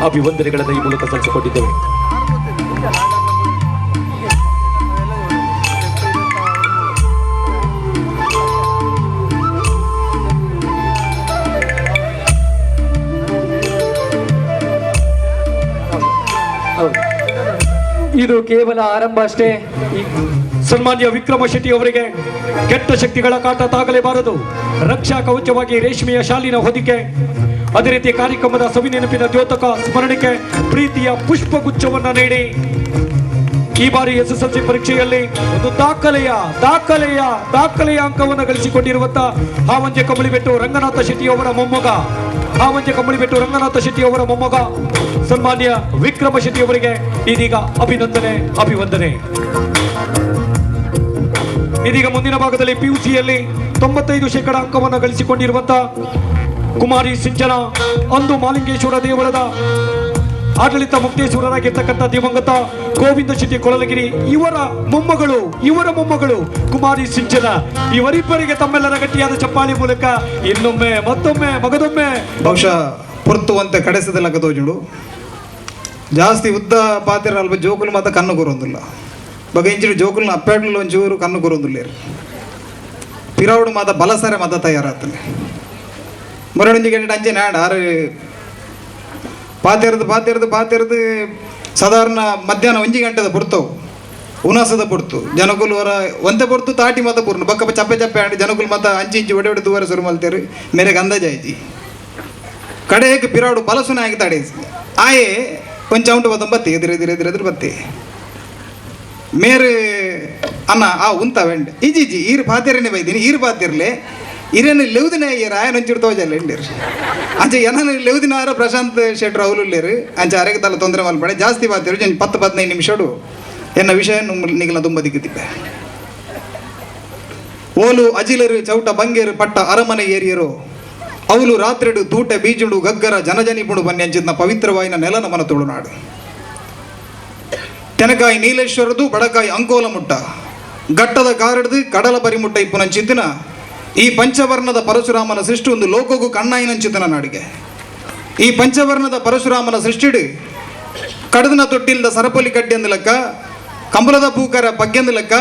ಅಭಿವಂದನೆಗಳನ್ನು ಈ ಮೂಲಕ ಸಲ್ಲಿಸಿಕೊಂಡಿದ್ದೇವೆ. ಇದು ಕೇವಲ ಆರಂಭ ಅಷ್ಟೇ. ಸನ್ಮಾನ್ಯ ವಿಕ್ರಮ ಶೆಟ್ಟಿ ಅವರಿಗೆ ಕೆಟ್ಟ ಶಕ್ತಿಗಳ ಕಾಟ ತಾಗಲೇಬಾರದು. ರಕ್ಷಾ ಕವಚವಾಗಿ ರೇಷ್ಮೆಯ ಶಾಲಿನ ಹೊದಿಕೆ, ಅದೇ ರೀತಿ ಕಾರ್ಯಕ್ರಮದ ಸವಿ ನೆನಪಿನ ದ್ಯೋತಕ ಸ್ಮರಣಿಕೆ ಪ್ರೀತಿಯ ಪುಷ್ಪಗುಚ್ಛವನ್ನ ನೀಡಿ ಈ ಬಾರಿ SSLC ಪರೀಕ್ಷೆಯಲ್ಲಿ ಒಂದು ದಾಖಲೆಯ ಅಂಕವನ್ನು ಗಳಿಸಿಕೊಂಡಿರುವಂತ ಹಾವಂಜೆ ಕಂಬಳಿಬೆಟ್ಟು ರಂಗನಾಥ ಶೆಟ್ಟಿ ಅವರ ಮೊಮ್ಮಗ ಸನ್ಮಾನ್ಯ ವಿಕ್ರಮ ಶೆಟ್ಟಿ ಅವರಿಗೆ ಇದೀಗ ಅಭಿವಂದನೆ. ಇದೀಗ ಮುಂದಿನ ಭಾಗದಲ್ಲಿ PUCಯಲ್ಲಿ 95% ಅಂಕವನ್ನು ಗಳಿಸಿಕೊಂಡಿರುವಂತ ಕುಮಾರಿ ಸಿಂಚನ, ಅಂದು ಮಾಲಿಂಗೇಶ್ವರ ದೇವರದ ಆಡಳಿತ ಮುಕ್ತೇಶ್ವರರಾಗಿರ್ತಕ್ಕಂಥ ದಿವಂಗತ ಗೋವಿಂದ ಶೆಟ್ಟಿ ಕೊಳಲಗಿರಿ ಇವರ ಮೊಮ್ಮಗಳು ಕುಮಾರಿ ಸಿಂಚನ. ಇವರಿಬ್ಬರಿಗೆ ತಮ್ಮೆಲ್ಲರ ಗಟ್ಟಿಯಾದ ಚಪ್ಪಾಳಿ ಮೂಲಕ ಇನ್ನೊಮ್ಮೆ ಮತ್ತೊಮ್ಮೆ ಮಗದೊಮ್ಮೆ ಬಹುಶಃ ಪುರ್ತುವಂತೆ ಕಡೆಸದೆಲ್ಲ ಕದೋಜುಡು ಜಾಸ್ತಿ ಉದ್ದ ಪಾತ್ರ ಅಲ್ಪ ಜೋಕುಲು ಮಾತ್ರ ಕಣ್ಣು ಕೂರೊಂದಿಲ್ಲ ಬಗ ಇಂಚಿನ ಜೋಕುಲ್ನ ಅಪ್ಪೇಟ್ಲು ಒಂಚೂರು ಕಣ್ಣು ಕೂರೊಂದಿಲ್ಲ ಪಿರಾವುಡು ಮಾತ ಬಲಸರೆ ಮತ ತಯಾರಾಗ್ತಾನೆ ಮರಣಿಂಜಿ ಗಂಟೆ ಅಂಚೆ ನಾಡ ಆರು ಪಾತಿರ್ದು ಸಾಧಾರಣ ಮಧ್ಯಾಹ್ನ 1 ಗಂಟೆದ ಪುರ್ತವು ಉನಾಸದ ಪುರ್ತು ಜನಕುಲು ಹೊರ ಒಂದೇ ಪುರ್ತು ತಾಟಿ ಮತ ಪೂರ್ಣ ಬಕ್ಕ ಚಪ್ಪೆ ಆಡಿ ಜನಕುಲು ಮತ ಅಂಚಿ ಒಡೆ ದೂರ ಸುರು ಮಲ್ತೇರು ಮೇರೆಗೆ ಅಂದಾಜಾಯ್ತಿ ಕಡೆಗೆ ಪಿರಾಡು ಬಲಸುನ ಆಗಿ ತಾಡಿ ಆಯೆ ಕೊಂಚ ಉಂಟು ಬತ್ತ ಬತ್ತಿ ಎದುರು ಬತ್ತಿ ಮೇರೆ ಅನ್ನ ಉಂತ ವೆಂಡ್ ಈಜಿ ಈರು ಪಾತಿರನೇ ಬೈದೀನಿ ಈರು ಪಾತಿರ್ಲೆ ಇರೇನು ಲೆವುದಿನ ರಾಯನ ಒಂಚೂರು ತೋಜಲ್ಲ ಇಂಡಿರ್ ಅಂಚೆ ಏನನ್ನು ಲೆವುದಿನಾರ ಪ್ರಶಾಂತ್ ಶೆಟ್ರು ಅವಲಿಲ್ಲೇರು ಅಂಚೆ ಅರೆಗೆ ತಲ್ಲ ತೊಂದರೆ ಮಲ್ಪಡೆ ಜಾಸ್ತಿ ಪಾತಿರು 10-15 ನಿಮಿಷಡು ಎನ್ನ ವಿಷಯ ನಿಗಲ ತುಂಬ ದಿಕ್ಕುತ್ತಿಪ್ಪೆ ಓಲು ಅಜಿಲರು ಚೌಟ ಬಂಗೇರು ಪಟ್ಟ ಅರಮನೆ ಏರಿಯರು ಅವಳು ರಾತ್ರಿಡು ತೂಟೆ ಬೀಜುಡು ಗಗ್ಗರ ಜನಜನಿಪುಡು ಬನ್ನಿ ಅಂಚಿದ್ನ ಪವಿತ್ರವಾಯಿನ ನೆಲ ನಮನ ತುಳುನಾಡು ತೆನಕಾಯಿ ನೀಲೇಶ್ವರದು ಬಡಕಾಯಿ ಅಂಕೋಲ ಮುಟ್ಟ ಗಟ್ಟದ ಕಾರಡ್ದು ಕಡಲ ಪರಿಮುಟ್ಟ ಇಪ್ಪುನಂಚಿತ್ತಿನ ಈ ಪಂಚವರ್ಣದ ಪರಶುರಾಮನ ಸೃಷ್ಟಿ ಒಂದು ಲೋಕಗೂ ಕಣ್ಣಾಯಿನಂಚಿತನ ನಾಡಿಗೆ ಈ ಪಂಚವರ್ಣದ ಪರಶುರಾಮನ ಸೃಷ್ಟಿಡು ಕಡದಿನ ತೊಟ್ಟಿಲ್ದ ಸರಪೊಲಿ ಕಡ್ಡಿ ಅಂದ ಲೆಕ್ಕ ಕಂಬಲದ ಪೂಕರ ಪಗ್ಗೆಂದು ಲೆಕ್ಕ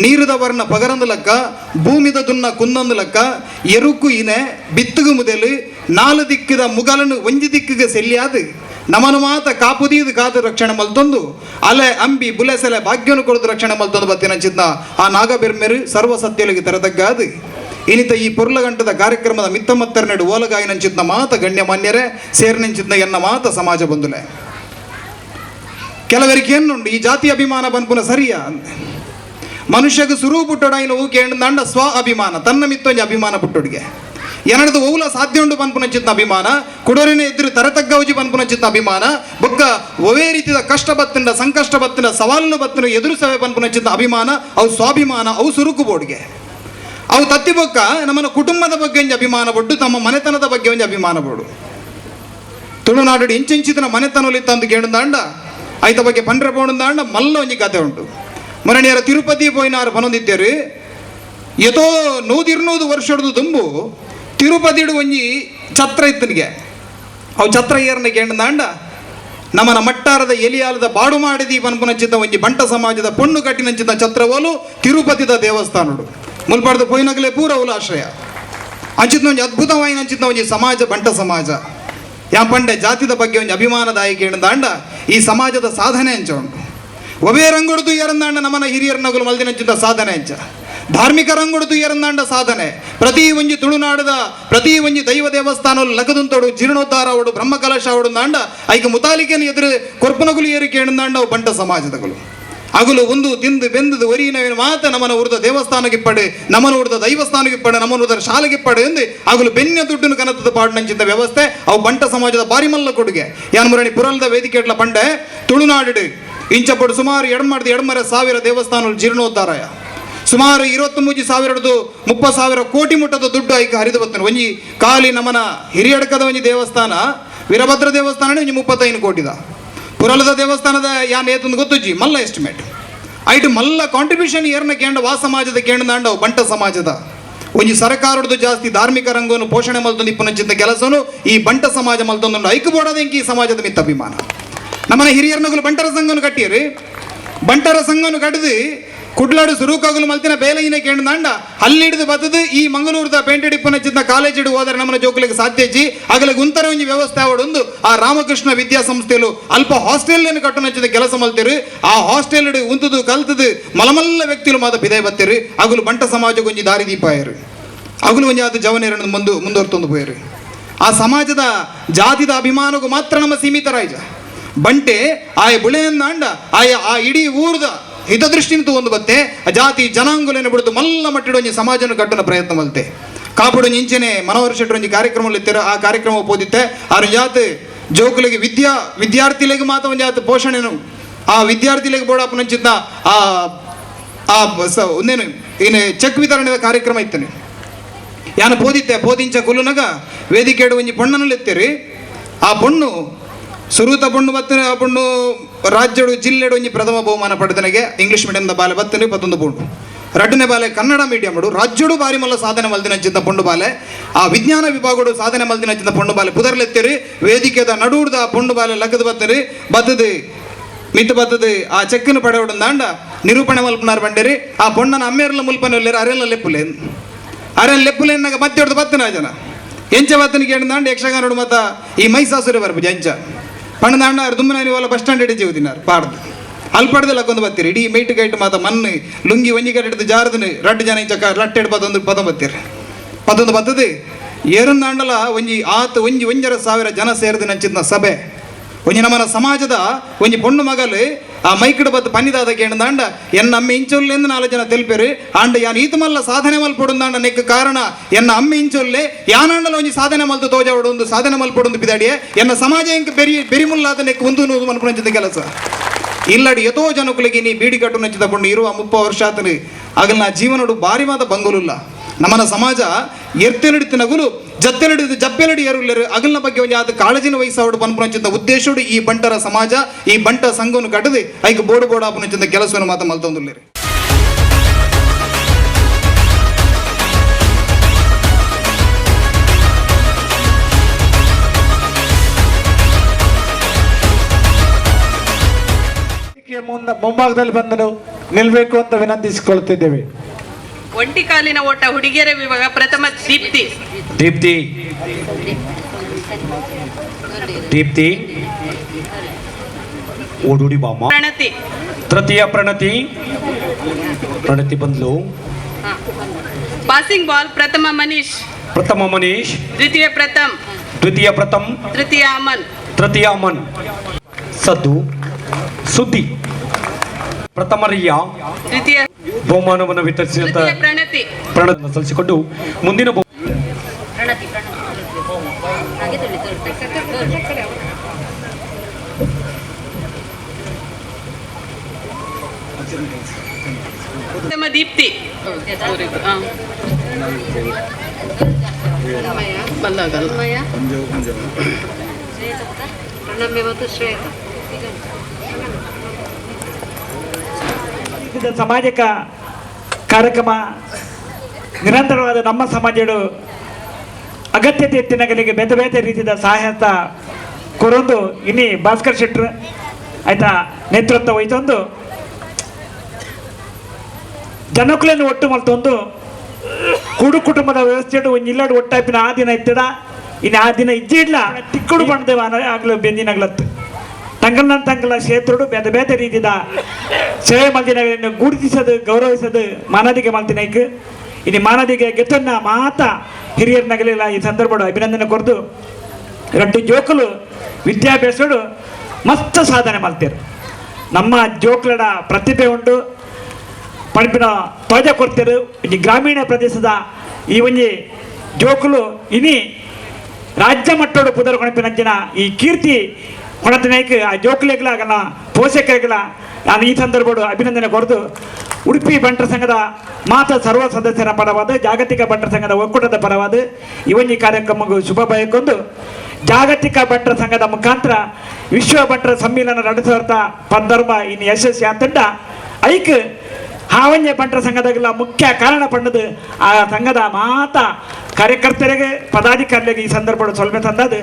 ನೀರುದ ವರ್ಣ ಪಗರಂದು ಲೆಕ್ಕ ಭೂಮಿದ ದುನ್ನ ಕುಂದೊಂದು ಲೆಕ್ಕ ಎರುಕು ಇನೆ ಬಿತ್ತುಗು ಮುದಲು 4 ದಿಕ್ಕಿದ ಮುಗಲನು ಒಂಜಿ ದಿಕ್ಕಿಗೆ ಸೆಲ್ಲಿಯಾದು ನಮನು ಮಾತ ಕಾಪುದೀದು ಕಾದು ರಕ್ಷಣೆ ಮಲ್ತೊಂದು ಅಲೆ ಅಂಬಿ ಬುಲೆಸೆಲೆ ಭಾಗ್ಯನು ಕೊಡದು ರಕ್ಷಣೆ ಮಲ್ತೊಂದು ಬತ್ತಿನಂಚಿದ್ದ ಆ ನಾಗಬೆರ್ಮೆರು ಸರ್ವ ಸತ್ಯಲಿಗೆ ತೆರೆದಗ್ಗಾದು ಇನಿತ ಈ ಪುರ್ಲಗಂಟದ ಕಾರ್ಯಕ್ರಮದ ಮಿತ್ತಮತ್ತರನೆಡು ಓಲಗಾಯಿನಂಚಿದ್ನ ಮಾತ ಗಣ್ಯಮಾನ್ಯರೇ ಸೇರ್ನಿಂಚಿದ್ನ ಎನ್ನ ಮಾತ ಸಮಾಜ ಬಂದುಲೆ ಕೆಲವರಿಗೆ ಏನುಂಡು ಈ ಜಾತಿ ಅಭಿಮಾನ ಬಂದ್ಪುನ ಸರಿಯಾ ಮನುಷ್ಯಗೆ ಸುರು ಪುಟ್ಟೊಡಾಯಿನ ಊಕೆ ದಂಡ ಸ್ವ ಅಭಿಮಾನ ತನ್ನ ಮಿತ್ತೊಂಜಿ ಅಭಿಮಾನ ಪುಟ್ಟೊಡಿಗೆ ಏನದು ಓಲ ಸಾಧ್ಯ ಉಂಡು ಬಂದ್ಪುನಂಚಿದ್ನ ಅಭಿಮಾನ ಕುಡೋರಿನ ಎದುರು ತರತಗ್ಗೌಜಿ ಬಂದ್ಪುನಂಚಿದ್ನ ಅಭಿಮಾನ ಬೊಕ್ಕ ಒವೇ ರೀತಿಯ ಕಷ್ಟ ಬತ್ತಿನ ಸಂಕಷ್ಟ ಬತ್ತಿನ ಸವಾಲು ಬತ್ತಿನ ಎದುರು ಸವೆ ಬಂದ್ಪುನಂಚಿದ್ನ ಅಭಿಮಾನ ಅವು ಸ್ವಾಭಿಮಾನ ಅವು ಸುರುಕು ಬೋಡ್ಗೆ ಅವು ತತ್ತಿ ಬೊಕ್ಕ ನಮ್ಮನ್ನ ಕುಟುಂಬದ ಬಗ್ಗೆ ಒಂಜಿ ಅಭಿಮಾನ ಪಟ್ಟು ತಮ್ಮ ಮನೆತನದ ಬಗ್ಗೆ ಒಂಜಿ ಅಭಿಮಾನ ಬೋಡು ತುಳುನಾಡು ಇಂಚಿಂಚಿತನ ಮನೆತನಲಿತ್ತಂದು ಕೇಳುದಾಂಡ ಐತ ಬಗ್ಗೆ ಪಂಡ್ರೆ ಬೋಡುದಾಂಡ ಮಲ್ಲ ಒಂಜಿ ಕತೆ ಉಂಟು ಮರಣಿಯರ ತಿರುಪತಿ ಪೋಯಿನಾರು ಪನೊಂದಿದ್ದೇರು ಎತೋ 100 ವರ್ಷದ್ದು ದುಂಬು ತಿರುಪತಿಡು ಒಂಜಿ ಛತ್ರ ಇತ್ತನಿಗೆ ಅವು ಛತ್ರ ಏರ್ನ ಕೇಳುದಾಂಡ ನಮ್ಮನ ಮಟ್ಟಾರದ ಎಲಿಯಾಲದ ಬಾಡು ಮಾಡಿದಿ ಪನ್ಪುನಂಚಿದ್ದ ಒಂಜಿ ಬಂಟ ಸಮಾಜದ ಪೊಣ್ಣು ಕಟ್ಟಿನಂಚಿದ್ದ ಛತ್ರವೋಲು ತಿರುಪತಿದ ದೇವಸ್ಥಾನಡು ಮುಲ್ಪಾಡ್ದು ಪೋಯಿನಗಲೇ ಪೂರ ಉಲಾಶ್ರಯ ಅಂಚಿದ್ನ ಒಂಜಿ ಅದ್ಭುತವಾಯಿನಂಚಿದ್ದ ಒಂಜಿ ಸಮಾಜ ಬಂಟ ಸಮಾಜ ಪಂಡೆ ಜಾತಿದ ಬಗ್ಗೆ ಒಂದು ಅಭಿಮಾನದಾಯಕ ಏನಂದಾಂಡ ಈ ಸಮಾಜದ ಸಾಧನೆ ಅಂಚ ಉಂಟು. ಒಬೇ ರಂಗೊಡ್ದು ಎರಂದಾಂಡ ನಮ್ಮನ ಹಿರಿಯರ ನಗಲು ಮಲ್ದಿನಂಚಿದ ಸಾಧನೆ ಅಂಚ. ಧಾರ್ಮಿಕ ರಂಗೊಡ್ದು ಎರಂದಾಂಡ ಸಾಧನೆ. ಪ್ರತಿ ಒಂಜಿ ತುಳುನಾಡದ ಪ್ರತಿ ಒಂಜಿ ದೈವ ದೇವಸ್ಥಾನ ಲಗದುಂತೋಡು ಜೀರ್ಣೋದ್ಧಾರ ಅವಡು ಬ್ರಹ್ಮಕಲಶ ಅವಡು ದಾಂಡ ಐಕ ಮುತಾಲಿಕೆನ ಎದುರು ಕೊರ್ಪನಗುಲು ಏರಿಕೆ ಏನಂದಾಂಡ ಅವು ಬಂಟ ಸಮಾಜದಗಳು. ಅಗಲು ಒಂದು ತಿಂದು ಬೆಂದದು ಒರಿನವೇನು ಮಾತ ನಮ್ಮನ ಉರ್ದ ದೇವಸ್ಥಾನಕ್ಕಿಪ್ಪಡೆ ನಮ್ಮನ ಉರ್ದ ದೈವಸ್ಥಾನಕ್ಕಿಪ್ಪಡೆ ನಮ್ಮನ ಉರ್ದ ಶಾಲೆಗಿಪ್ಪಡೆ ಎಂದು ಅಗಲು ಬೆನ್ನ ದುಡ್ಡನ್ನು ಕನತದ ಪಾಡ್ನಂಚಿದ್ದ ವ್ಯವಸ್ಥೆ ಅವು ಬಂಟ ಸಮಾಜದ ಬಾರಿ ಮಲ್ಲ ಕೊಡುಗೆ. ಯಾನ್ ಮುರಣಿ ಪುರಲ್ದ ವೇದಿಕೆಟ್ಲ ಪಂಡೆ ತುಳುನಾಡು ಇಂಚಪಡು ಸುಮಾರು 2,000 ದೇವಸ್ಥಾನ ಜೀರ್ಣೋದ್ಧಾರ ಸುಮಾರು 23,000 ಕೋಟಿ ಮುಟ್ಟದ ದುಡ್ಡು ಐಕ ಹರಿದು ಬರ್ತಾನೆ. ಒಂಜಿ ಖಾಲಿ ನಮ್ಮನ ಹಿರಿಯಡ್ಕದ ಒಂಜಿ ದೇವಸ್ಥಾನ ವೀರಭದ್ರ ದೇವಸ್ಥಾನ ಒಂಜಿ 35 ಕೋಟಿದ. ಪುರಲದ ದೇವಸ್ಥಾನದ ಯಾನ್ ಏತೊಂದು ಗೊತ್ತುಜ್ಜಿ ಮಲ್ಲ ಎಸ್ಟಿಮೇಟ್ ಐಟು ಮಲ್ಲ ಕಾಂಟ್ರಿಬ್ಯೂಷನ್ ಏರ್ನ ಕೇಂದ್ರ ವಾ ಸಮಾಜದ ಕೇಂದ್ರ ಬಂಟ ಸಮಾಜದ ಒಂಜಿ ಸರ್ಕಾರದ್ದು ಜಾಸ್ತಿ ಧಾರ್ಮಿಕ ರಂಗವನ್ನು ಪೋಷಣೆ ಮಲ್ತೊಂದು ಇಪ್ಪನಂಚಿದ್ದ ಕೆಲಸನು ಈ ಬಂಟ ಸಮಾಜ ಮಲ್ತೊಂದು ಐಕು ಬೋಡೋದೆಂಕಿ ಈ ಸಮಾಜದ ಮಿತ್ತ ಅಭಿಮಾನ. ನಮ್ಮನ ಹಿರಿಯರ್ನಗಲು ಬಂಟರ ಸಂಘವನ್ನು ಕಟ್ಟಿಯರು. ಬಂಟರ ಸಂಘವನ್ನು ಕಟ್ಟಿದು ಕುಡ್ಲಾಡು ಸುರೂಕಾಗಲು ಮಲ್ತಿನ ಬೇಲೈನ ಕೇಂದ್ರ ಅಲ್ಲಿಡಿದು ಬತ್ತದು ಈ ಮಂಗಳೂರದ ಪೇಂಟೆಡಿಪ್ಪನಚ್ಚಿದ್ದ ಕಾಲೇಜಿಡು ಹೋದರೆ ನಮ್ಮನ ಜೋಕಲಿಗೆ ಸಾಧ್ಯಜಿ ಆಗಲಿಗೆ ಉಂತರ ಒಂಜಿ ವ್ಯವಸ್ಥೆ ಅವಡೊಂದು ಆ ರಾಮಕೃಷ್ಣ ವಿದ್ಯಾಸಂಸ್ಥೆಲು ಅಲ್ಪ ಹಾಸ್ಟೆಲ್ ಕಟ್ಟುನಚ್ಚಿದ ಕೆಲಸ ಮಲ್ತಿರು. ಆ ಹಾಸ್ಟೆಲ್ ಉಂತದು ಕಲ್ತದು ಮಲಮಲ್ಲ ವ್ಯಕ್ತಿಲು ಮಾತ ಬಿದೆ ಬತ್ತಿರು. ಅಗಲು ಬಂಟ ಸಮಾಜಕ್ಕೆ ಒಂಜಿ ದಾರಿದೀಪ ಆಯರು. ಅಗಲು ಒಂಜಿ ಅದು ಜವನೇರನ್ನು ಮುಂದುವರ್ತೊಂದು ಹೋಯರು. ಆ ಸಮಾಜದ ಜಾತಿದ ಅಭಿಮಾನಕ್ಕೂ ಮಾತ್ರ ನಮ್ಮ ಸೀಮಿತರಾಯ್ಜ ಬಂಟೆ ಆಯ ಬುಳೆಯನ್ನಾಂಡ ಆ ಇಡೀ ಊರದ ಹಿತದೃಷ್ಟಿನಿಂದ ಒಂದು ಬತ್ತೆ ಜಾತಿ ಜನಾಂಗುಲನೆ ಬಿಡುದು ಮಲ್ಲ ಮಟ್ಟಿಡ ಒಂಜಿ ಸಮಾಜನ ಕಟ್ಟನ ಪ್ರಯತ್ನ ಮಲ್ತೆ ಕಾಪುಡು ಇಂಚೆನೆ ಮನೋಹರ್ ಶೆಟ್ಟಿ ಒಂಜಿ ಕಾರ್ಯಕ್ರಮ ಇತ್ತರ. ಆ ಕಾರ್ಯಕ್ರಮ ಓದಿತ್ತೆ ಆರು ಜಾತ್ ಜೋಕುಲಿಗೆ ವಿದ್ಯಾರ್ಥಿಗಳಿಗೆ ಮಾತ್ರ ಒಂದು ಜಾತ್ ಪೋಷಣೆನು ಆ ವಿದ್ಯಾರ್ಥಿಗಳಿಗೆ ಬೋಡಪ್ಪನಂಚಿದ್ದ ಒಂದೇನು ಏನು ಚೆಕ್ ವಿತರಣೆದ ಕಾರ್ಯಕ್ರಮ ಇತ್ತನೆ ಯಾನು ಬೋದಿತ್ತೆ ಬೋದಿಂಚ ಕುಲ್ಲುನಗ ವೇದಿಕೆಡು ಒಂಜಿ ಪೊಣ್ಣನಲ್ಲಿ ಎತ್ತೇರಿ. ಆ ಪೊಣ್ಣು ಸುರೂತ ಪೊಣ್ಣು ಬತ್ತನೆ. ಆ ಪೊಣ್ಣು ರಾಜ್ಯಡು ಜಿಲ್ಲೆಡು ಒಂಜಿ ಪ್ರಥಮ ಬಹುಮಾನ ಪಡೆದನೆಗೆ ಇಂಗ್ಲೀಷ್ ಮೀಡಿಯಂದ ಬಾಲೆ ಬತ್ತನೆ 11 ಪೊಣ್ಣು. ರಡ್ಡನೇ ಬಾಲೆ ಕನ್ನಡ ಮೀಡಿಯಂ ರಾಜ್ಯಡು ಬಾರಿ ಮಲ್ಲ ಸಾಧನೆ ಮಲ್ದಿನಂಚಿದ್ದ ಪೊಂಡು ಬಾಲೆ. ಆ ವಿಜ್ಞಾನ ವಿಭಾಗಡು ಸಾಧನೆ ಮಲ್ದಿನಂಚಿದ್ದ ಪೊಂಡು ಬಾಲೆ ಪುದರ್ಲೆತ್ತೇರಿ. ವೇದಿಕೆದ ನಡುವುದ ಪೊಂಡು ಬಾಲೆ ಲಗ್ಗದ ಬತ್ತರಿ ಬತ್ತದು ಮಿತ್ತು ಬತ್ತದು ಆ ಚೆಕ್ಕನ್ನು ಪಡೆಯೋಡು ದಾಂಡ ನಿರೂಪಣೆ ಮಲ್ಪನಾರ್ ಬಂಡೇರಿ. ಆ ಪೊಣ್ಣನ ಅಮ್ಮೇರ್ಲ ಮುಲ್ಪನ ಅರೆಲ್ಲ ಲೆಪ್ಪುಲೆ ಲೆಪ್ಪುಲೆನ್ನಾಗ ಮತ್ತೆ ಹೊಡೆದು ಬತ್ತನ ಜನ ಎಂಚ ಬತ್ತನಿಗೆ ಹೇಳಿದಾಂಡ ಯಕ್ಷಗಾನೋಡು ಮತ್ತ ಈ ಮೈಸಾಸುರ ಬರ್ಬೋದು ಎಂಚ ಪಣ್ಣದಾಂಡ ದುಮ್ಮನ ನೀವಲ್ಲ ಬಸ್ ಸ್ಟ್ಯಾಂಡ್ ಹಿಡಿದು ಜೀವದಿನಾರು ಪಾಡ್ದು ಅಲ್ಪಡ್ದೆಲ್ಲ ಕೊಂದು ಬತ್ತೀರಿ. ಇಡೀ ಮೈಟ್ ಗೈಟ್ ಮಾತ ಮಣ್ಣು ಲುಂಗಿ ಒಂಜಿ ಕಡೆ ಹಿಡಿದು ಜಾರದನು ರಡ್ಡು ಜನ ಇಂಚ ಲಟ್ಟೆಡ್ ಪದ ಬತ್ತೀರಿ. ಪದೊಂದು ಬತ್ತದು ಏರಂದಾಂಡಲ ಒಂಜಿ ಆತ ಒಂಜರ 1,000 ಜನ ಸೇರಿದ ನಂಚಿದ್ನ ಸಭೆ ಒಂಜಿ ನಮ್ಮನ ಸಮಾಜದ ಒಂಜಿ ಪೊಣ್ಣು ಮಗಲು ಆ ಮೈಕಡು ಬತ್ತು ಪನ್ನಿದಾದ ಕೇಂದಾಂಡ ಎನ್ನ ಅಮ್ಮ ಇಂಚೊಲ್ಲೆಂದು 4 ಜನ ತೆಲ್ಪೇರು ಆಂಡ ಯಾನ್ ಈತ ಮಲ್ಲ ಸಾಧನೆ ಮಲ್ಪೊಡುಂದಾಂಡ ನೆಕ್ ಕಾರಣ ಎನ್ನ ಅಮ್ಮ ಇಂಚೊಲ್ಲೆ ಯಾನಾಂಡಲ ಒಂಜಿ ಸಾಧನೆ ಮಲ್ತು ತೋಜಾವಡು ಒಂದು ಸಾಧನೆ ಮಲ್ಪೊಡುಂದು ಬಿದಾಡಿಯೇ ಎನ್ನ ಸಮಾಜ ಎಂಕ್ ಬೆರಿಮುಲ್ಲಾದ ನೆಕ್ ಒಂದು ನೂದು ಮಲ್ಪೊಂಚಿದ ಕೆಲಸ ಇಲ್ಲಡಿ ಎತೋ ಜನಕುಲಿಗೆ ನೀ ಬೀಡಿ ಕಟ್ಟು ನಚ್ಚಿದ ಪೊಂಡು ಇರುವ 30 ವರ್ಷ ಆತನು ಆಗಲ್ ನಾ ಜೀವನಡು ಬಾರಿ ಮಾತ ಬಂಗುಲಿಲ್ಲ. ನಮ್ಮನ ಸಮಾಜ ಎರ್ತೆಲಡಿತ ನಗುಲು ಜತ್ತೆಲಡಿದು ಜಪ್ಪೆಲಡಿ ಏರುಲ್ಲರು ಅಗಲ್ನ ಬಗ್ಗೆ ಒಂದು ಅದು ಕಾಳಜಿನ ವಹಿಸೋಡು ಪನ್ಪುನಂಚಿದ್ದ ಉದ್ದೇಶೋಡು ಈ ಬಂಟರ ಸಮಾಜ ಈ ಬಂಟ ಸಂಘವನ್ನು ಕಟ್ಟದು ಐಕ ಬೋಡು ಬೋಡಾಪುನಂಚಿದ್ದ ಕೆಲಸವನ್ನು ಮಾತ ಮಲ್ತೊಂದುಲ್ಲೇರಿ. ಮುಂಭಾಗದಲ್ಲಿ ಬಂದು ನಿಲ್ಬೇಕು ಅಂತ ವಿನಂತಿಸಿಕೊಳ್ತಿದ್ದೇವೆ. ಒಂಟಿ ಕಾಲಿನ ಓಟ ಹುಡುಗಿಯರ ವಿಭಾಗ ಪ್ರಥಮ ದೀಪ್ತಿ ಓಡುಡಿ ಬಾಮ. ಪ್ರಣತಿ ತೃತೀಯ ಪ್ರಣತಿ ಬಂದ್ಲು. ಪಾಸಿಂಗ್ ಬಾಲ್ ಪ್ರಥಮ ಮನೀಶ್ ದ್ವಿತೀಯ ಪ್ರಥಮ್ ತೃತೀಯ ಅಮನ್. ಸದ್ದು ಸುದ್ದಿ ಪ್ರಥಮ ರಿಯಾ ದ್ವಿತೀಯ ಬಹುಮಾನವನ್ನು ವಿತರಿಸಿದ ಪ್ರಣತಿ ಸಲ್ಲಿಸಿಕೊಂಡು ಮುಂದಿನ ದೀಪ್ತಿ ಸಾಮಾಜಿಕ ಕಾರ್ಯಕ್ರಮ ನಿರಂತರವಾದ ನಮ್ಮ ಸಮಾಜಗಳು ಅಗತ್ಯತೆ ಎತ್ತಿನಗಳಿಗೆ ಬೇತೆ ಬೇತೆ ರೀತಿಯ ಸಹಾಯತ ಕೊರೊಂದು ಇನ್ನಿ ಭಾಸ್ಕರ್ ಶೆಟ್ರು ಆಯ್ತಾ ನೇತೃತ್ವ ವಹಿಸೊಂದು ಜನಕುಲನ್ನು ಒಟ್ಟು ಮಲ್ತೊಂದು ಕೂಡು ಕುಟುಂಬದ ವ್ಯವಸ್ಥೆ ಒಂದು ಇಲ್ಲಡು ಒಟ್ಟಾಪಿನ ಆ ದಿನ ಇತ್ತಡ ಇನ್ನು ಆ ದಿನ ಇಜ್ಜಿಡ್ಲ ತಿಕ್ಕುಡು ಪಣ್ದೇವ ಆಗ್ಲು ಬೆಂದಿನಾಗ್ಲತ್ತು ತಂಗಲ ಕ್ಷೇತ್ರಡು ಬೇರೆ ಬೇರೆ ರೀತಿಯ ಸೇವೆ ಮಲ್ತಿನ ಗುರುತಿಸೋದು ಗೌರವಿಸೋದು ಮಾನದಿಗೆ ಮಲ್ತಿನೈಕ್ ಇನ್ನು ಮಾನದಿಗೆ ಗೆತ್ತನ್ನ ಮಾತ ಹಿರಿಯರ್ನಾಗಲಿಲ್ಲ ಈ ಸಂದರ್ಭ ಅಭಿನಂದನೆ ಕೊರದು ಎರಡು ಜೋಕುಲು ವಿದ್ಯಾಭ್ಯಾಸಡು ಮಸ್ತ್ ಸಾಧನೆ ಮಲ್ತೀರು ನಮ್ಮ ಜೋಕ್ಲಡ ಪ್ರತಿಭೆ ಉಂಟು ಪಣಪಿನ ತ್ವಜ ಕೊಡ್ತೀರು ಈ ಗ್ರಾಮೀಣ ಪ್ರದೇಶದ ಈ ಒಂಜಿ ಜೋಕುಲು ಇನಿ ರಾಜ್ಯ ಮಟ್ಟದ ಪುದರ್ ಕೊಣಪಿನಂಚಿನ ಈ ಕೀರ್ತಿ ಕೊಣತಿನಾಯ್ಕ ಆ ಜೋಕ್ಲೆಗಳ ನನ್ನ ಪೋಷಕರಿಗಳ ನಾನು ಈ ಸಂದರ್ಭ ಅಭಿನಂದನೆ ಕೊರದು ಉಡುಪಿ ಬಂಟರ ಸಂಘದ ಮಾತ ಸರ್ವ ಸದಸ್ಯರ ಪರವಾದ ಜಾಗತಿಕ ಬಂಟರ ಸಂಘದ ಒಕ್ಕೂಟದ ಪರವಾದ ಈ ಒಂಜಿ ಕಾರ್ಯಕ್ರಮಕ್ಕೂ ಶುಭ ಬಯಕೊಂಡು ಜಾಗತಿಕ ಬಂಟರ ಸಂಘದ ಮುಖಾಂತರ ವಿಶ್ವ ಬಂಟರ ಸಮ್ಮೇಳನ ನಡೆಸುವಂಥ ಪಂದರ್ಭ ಇನ್ನು ಯಶಸ್ವಿ ಅಂತಂಡ ಐಕ್ ಹಾವಂಜೆ ಬಂಟರ ಸಂಘದಾಗೆಲ್ಲ ಮುಖ್ಯ ಕಾರಣ ಪಣ್ಣದು ಆ ಸಂಘದ ಮಾತ ಕಾರ್ಯಕರ್ತರಿಗೆ ಪದಾಧಿಕಾರಿಗಳಿಗೆ ಈ ಸಂದರ್ಭ ಸೊಲ್ಮೆ ತಂದದು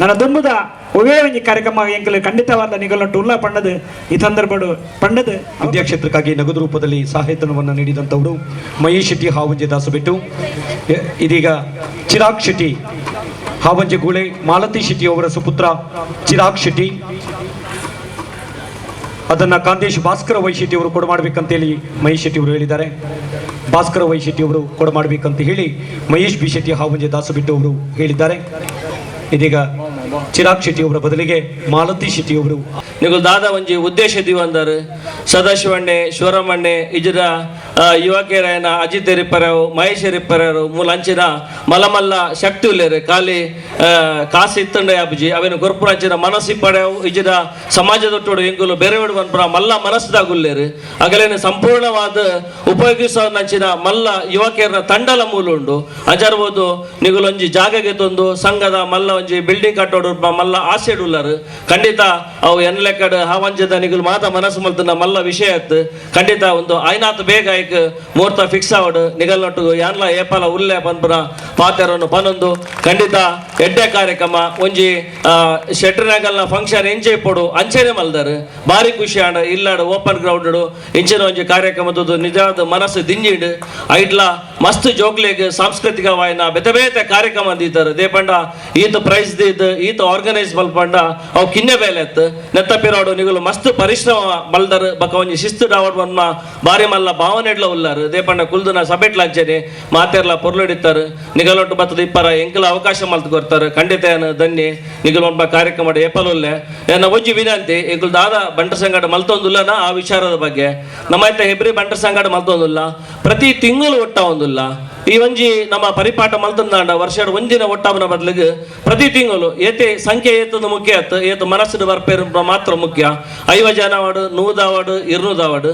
ನನ್ನ ದುಂಬುದ ಒವೇ ಒಂಜಿ ಕಾರ್ಯಕ್ರಮ ಎಂಕಲು ಖಂಡಿತವಾದ ನಿಗಲೊಟ್ಟು ಉಲ್ಲ ಪಣ್ಣದು ಈ ಸಂದರ್ಭ ಪಣ್ಣದು ವಿದ್ಯಾಕ್ಷೇತ್ರಕ್ಕಾಗಿ ನಗದು ರೂಪದಲ್ಲಿ ಸಹಾಯಧನವನ್ನು ನೀಡಿದಂಥವರು ಮಹೇಶ್ ಶೆಟ್ಟಿ ಹಾವಂಜೆ ದಾಸಬೆಟ್ಟು. ಇದೀಗ ಚಿರಾಗ್ ಶೆಟ್ಟಿ ಹಾವಂಜೆ ಗೂಳೆ ಮಾಲತಿ ಶೆಟ್ಟಿ ಅವರ ಸುಪುತ್ರ ಚಿರಾಗ್ ಶೆಟ್ಟಿ ಅದನ್ನು ಕಾಂತೇಶ್ ಭಾಸ್ಕರ ವೈಶೆಟ್ಟಿ ಅವರು ಕೊಡಮಾಡಬೇಕಂತೇಳಿ ಮಹೇಶ್ ಶೆಟ್ಟಿ ಅವರು ಹೇಳಿದ್ದಾರೆ. ಭಾಸ್ಕರ ವೈಶೆಟ್ಟಿ ಅವರು ಕೊಡಮಾಡಬೇಕಂತ ಹೇಳಿ ಮಹೇಶ್ ಬಿ ಶೆಟ್ಟಿ ಹಾವಂಜೆ ದಾಸಬೆಟ್ಟು ಅವರು ಹೇಳಿದ್ದಾರೆ. ಇದೀಗ ಚಿರಾಗ್ ಶೆಟ್ಟಿ ಅವರ ಬದಲಿಗೆ ಮಾಲತಿ ಶೆಟ್ಟಿ ಅವರು ನಿಗು ದಾದ ಒಂಜಿ ಉದ್ದೇಶ ದಿವಂದರ್ ಸದಾಶಿವಣ್ಣೆ ಶಿವರಾಮಣ್ಣೆ ಇಜರ ಯುವಕೇರಾಯನ ಅಜಿತ್ ಎರಿಪ್ಪರವು ಮಹೇಶ್ ಎರಿಪ್ಪರರು ಮೂಲ ಅಂಚಿನ ಮಲಮಲ್ಲ ಶಕ್ತಿ ಉಲ್ಲೇರು ಖಾಲಿ ಕಾಸು ಇತ್ತಂಡೆ ಅಬ್ಜಿ ಅವೇನು ಗೊರ್ಪುರ ಅಂಚಿನ ಮನಸ್ಸಿ ಪಡೆವು ಇಜರ ಸಮಾಜದೊಟ್ಟೋಡು ಎಂಗುಲು ಬೇರೆವಡು ಬಂದ್ಪುರ ಮಲ್ಲ ಮನಸ್ಸುದಾಗುಲ್ಲೇರು ಅಗಲೇನು ಸಂಪೂರ್ಣವಾದ ಉಪಯೋಗಿಸೋನಂಚಿನ ಮಲ್ಲ ಯುವಕೇರನ ತಂಡಲ ಮೂಲ ಉಂಡು ಅಂಜರ್ಬೋದು ನಿಗುಲೊಂಜಿ ಜಾಗಗೆ ತಂದು ಸಂಘದ ಮಲ್ಲ ಒಂಜಿ ಬಿಲ್ಡಿಂಗ್ ಕಟ್ಟೋಡು ಮಲ್ಲ ಆಸೆ ಉಳ್ಳರು ಖಂಡಿತ ಅವು ಎನ್ಲೆಕ್ಕಡ್ ಹಾವಂಜದ ನಿಗುಲು ಮಾತ ಮನಸ್ಸು ಮಲ್ತನ ಮಲ್ಲ ವಿಷಯ ಇತ್ತು ಖಂಡಿತ ಒಂದು ಐನಾತ್ ಬೇಗ ಐಕ್ ಮುಹೂರ್ತ ಫಿಕ್ಸ್ ಆವಡು ನಿಗಲ್ನೊಟ್ಟು ಯಾನ್ಲ ಏಪಲ ಉಲ್ಲೆ ಬಂದ್ಪುರ ಪಾತೆರನ್ನು ಪನೊಂದು ಖಂಡಿತ ಎಡ್ಡೆ ಕಾರ್ಯಕ್ರಮ ಒಂಜಿ ಶೆಟ್ರನಾಗಲ್ನ ಫಂಕ್ಷನ್ ಎಂಜಾಯ್ ಪೋಡು ಅಂಚೆನೆ ಮಲ್ದರು ಭಾರಿ ಖುಷಿ ಆಂಡ ಇಲ್ಲಾಡು ಓಪನ್ ಗ್ರೌಂಡ್ ಇಂಚಿನ ಒಂಜಿ ಕಾರ್ಯಕ್ರಮದ ನಿಜವಾದ ಮನಸ್ಸು ದಿಂಜಿಂಡು ಐಟ್ಲ ಮಸ್ತ್ ಜೋಕ್ಲೆಗ್ ಸಾಂಸ್ಕೃತಿಕವಾಯಿನ ಬೇತೆ ಬೇತೆ ಕಾರ್ಯಕ್ರಮ ದೀತಾರೆ ದೇಪಂಡ ಈತ ಪ್ರೈಸ್ ದೀದ್ ಈತ ಆರ್ಗನೈಸ್ ಮಲ್ಪಂಡ ಅವು ಕಿನ್ನೆ ಬೇಲೆ ಎತ್ತು ನೆತ್ತ ಪಿರಾಡು ನಿಗುಲು ಮಸ್ತ್ ಪರಿಶ್ರಮ ಮಲ್ದರ್ ಬಕ ಒಂಜಿ ಶಿಸ್ತು ಡಾವಡ್ ಬನ್ನ ಬಾರಿ ಮಲ್ಲ ಭಾವನೆಡ್ಲ ಉಲ್ಲಾರು ದೇಪಂಡ ಕುಲ್ದುನ ಸಭೆಟ್ಲಾಂಚೆನೆ ಮಾತೆರ್ಲ ಪೊರ್ಲುಡಿತ್ತಾರೆ ನಿಗಲೊಟ್ಟು ಬತ್ತದ ಇಪ್ಪರ ಎಂಕಲ ಅವಕಾಶ ಮಲ್ತು ಕೊಡ್ತಾರೆ ಖಂಡಿತ ಏನು ಧನ್ಯ ನಿಗಲು ಒಬ್ಬ ಕಾರ್ಯಕ್ರಮ ಏಪಲುಲ್ಲೆ ನನ್ನ ಒಂಜಿ ವಿನಂತಿ ಈಗಲು ದಾದ ಬಂಟರ ಸಂಘಟ ಮಲ್ತೊಂದುಲ್ಲನ ಆ ವಿಚಾರದ ಬಗ್ಗೆ ನಮ್ಮ ಹೆಬ್ರಿ ಬಂಟರ ಸಂಘಟ ಮಲ್ತೊಂದುಲ್ಲ ಪ್ರತಿ ತಿಂಗಳು ಒಟ್ಟ ಒಂದುಲ್ಲ ಈ ಒಂಜಿ ನಮ್ಮ ಪರಿಪಾಠ ಮಲ್ತಂದಾಂಡ ವರ್ಷ ಒಂದಿನ ಒಟ್ಟಾವನ ಬದಲಿಗೆ ಪ್ರತಿ ತಿಂಗಳು ಏತೆ ಸಂಖ್ಯೆ ಏತದ ಮುಖ್ಯ ಆಯ್ತು ಏತು ಮನಸ್ಸಿನ ಬರ್ಪೇರು ಮಾತ್ರ ಮುಖ್ಯ 50 ಜನ ವಾಡು 100 ವಾಡು 200 ವಾಡು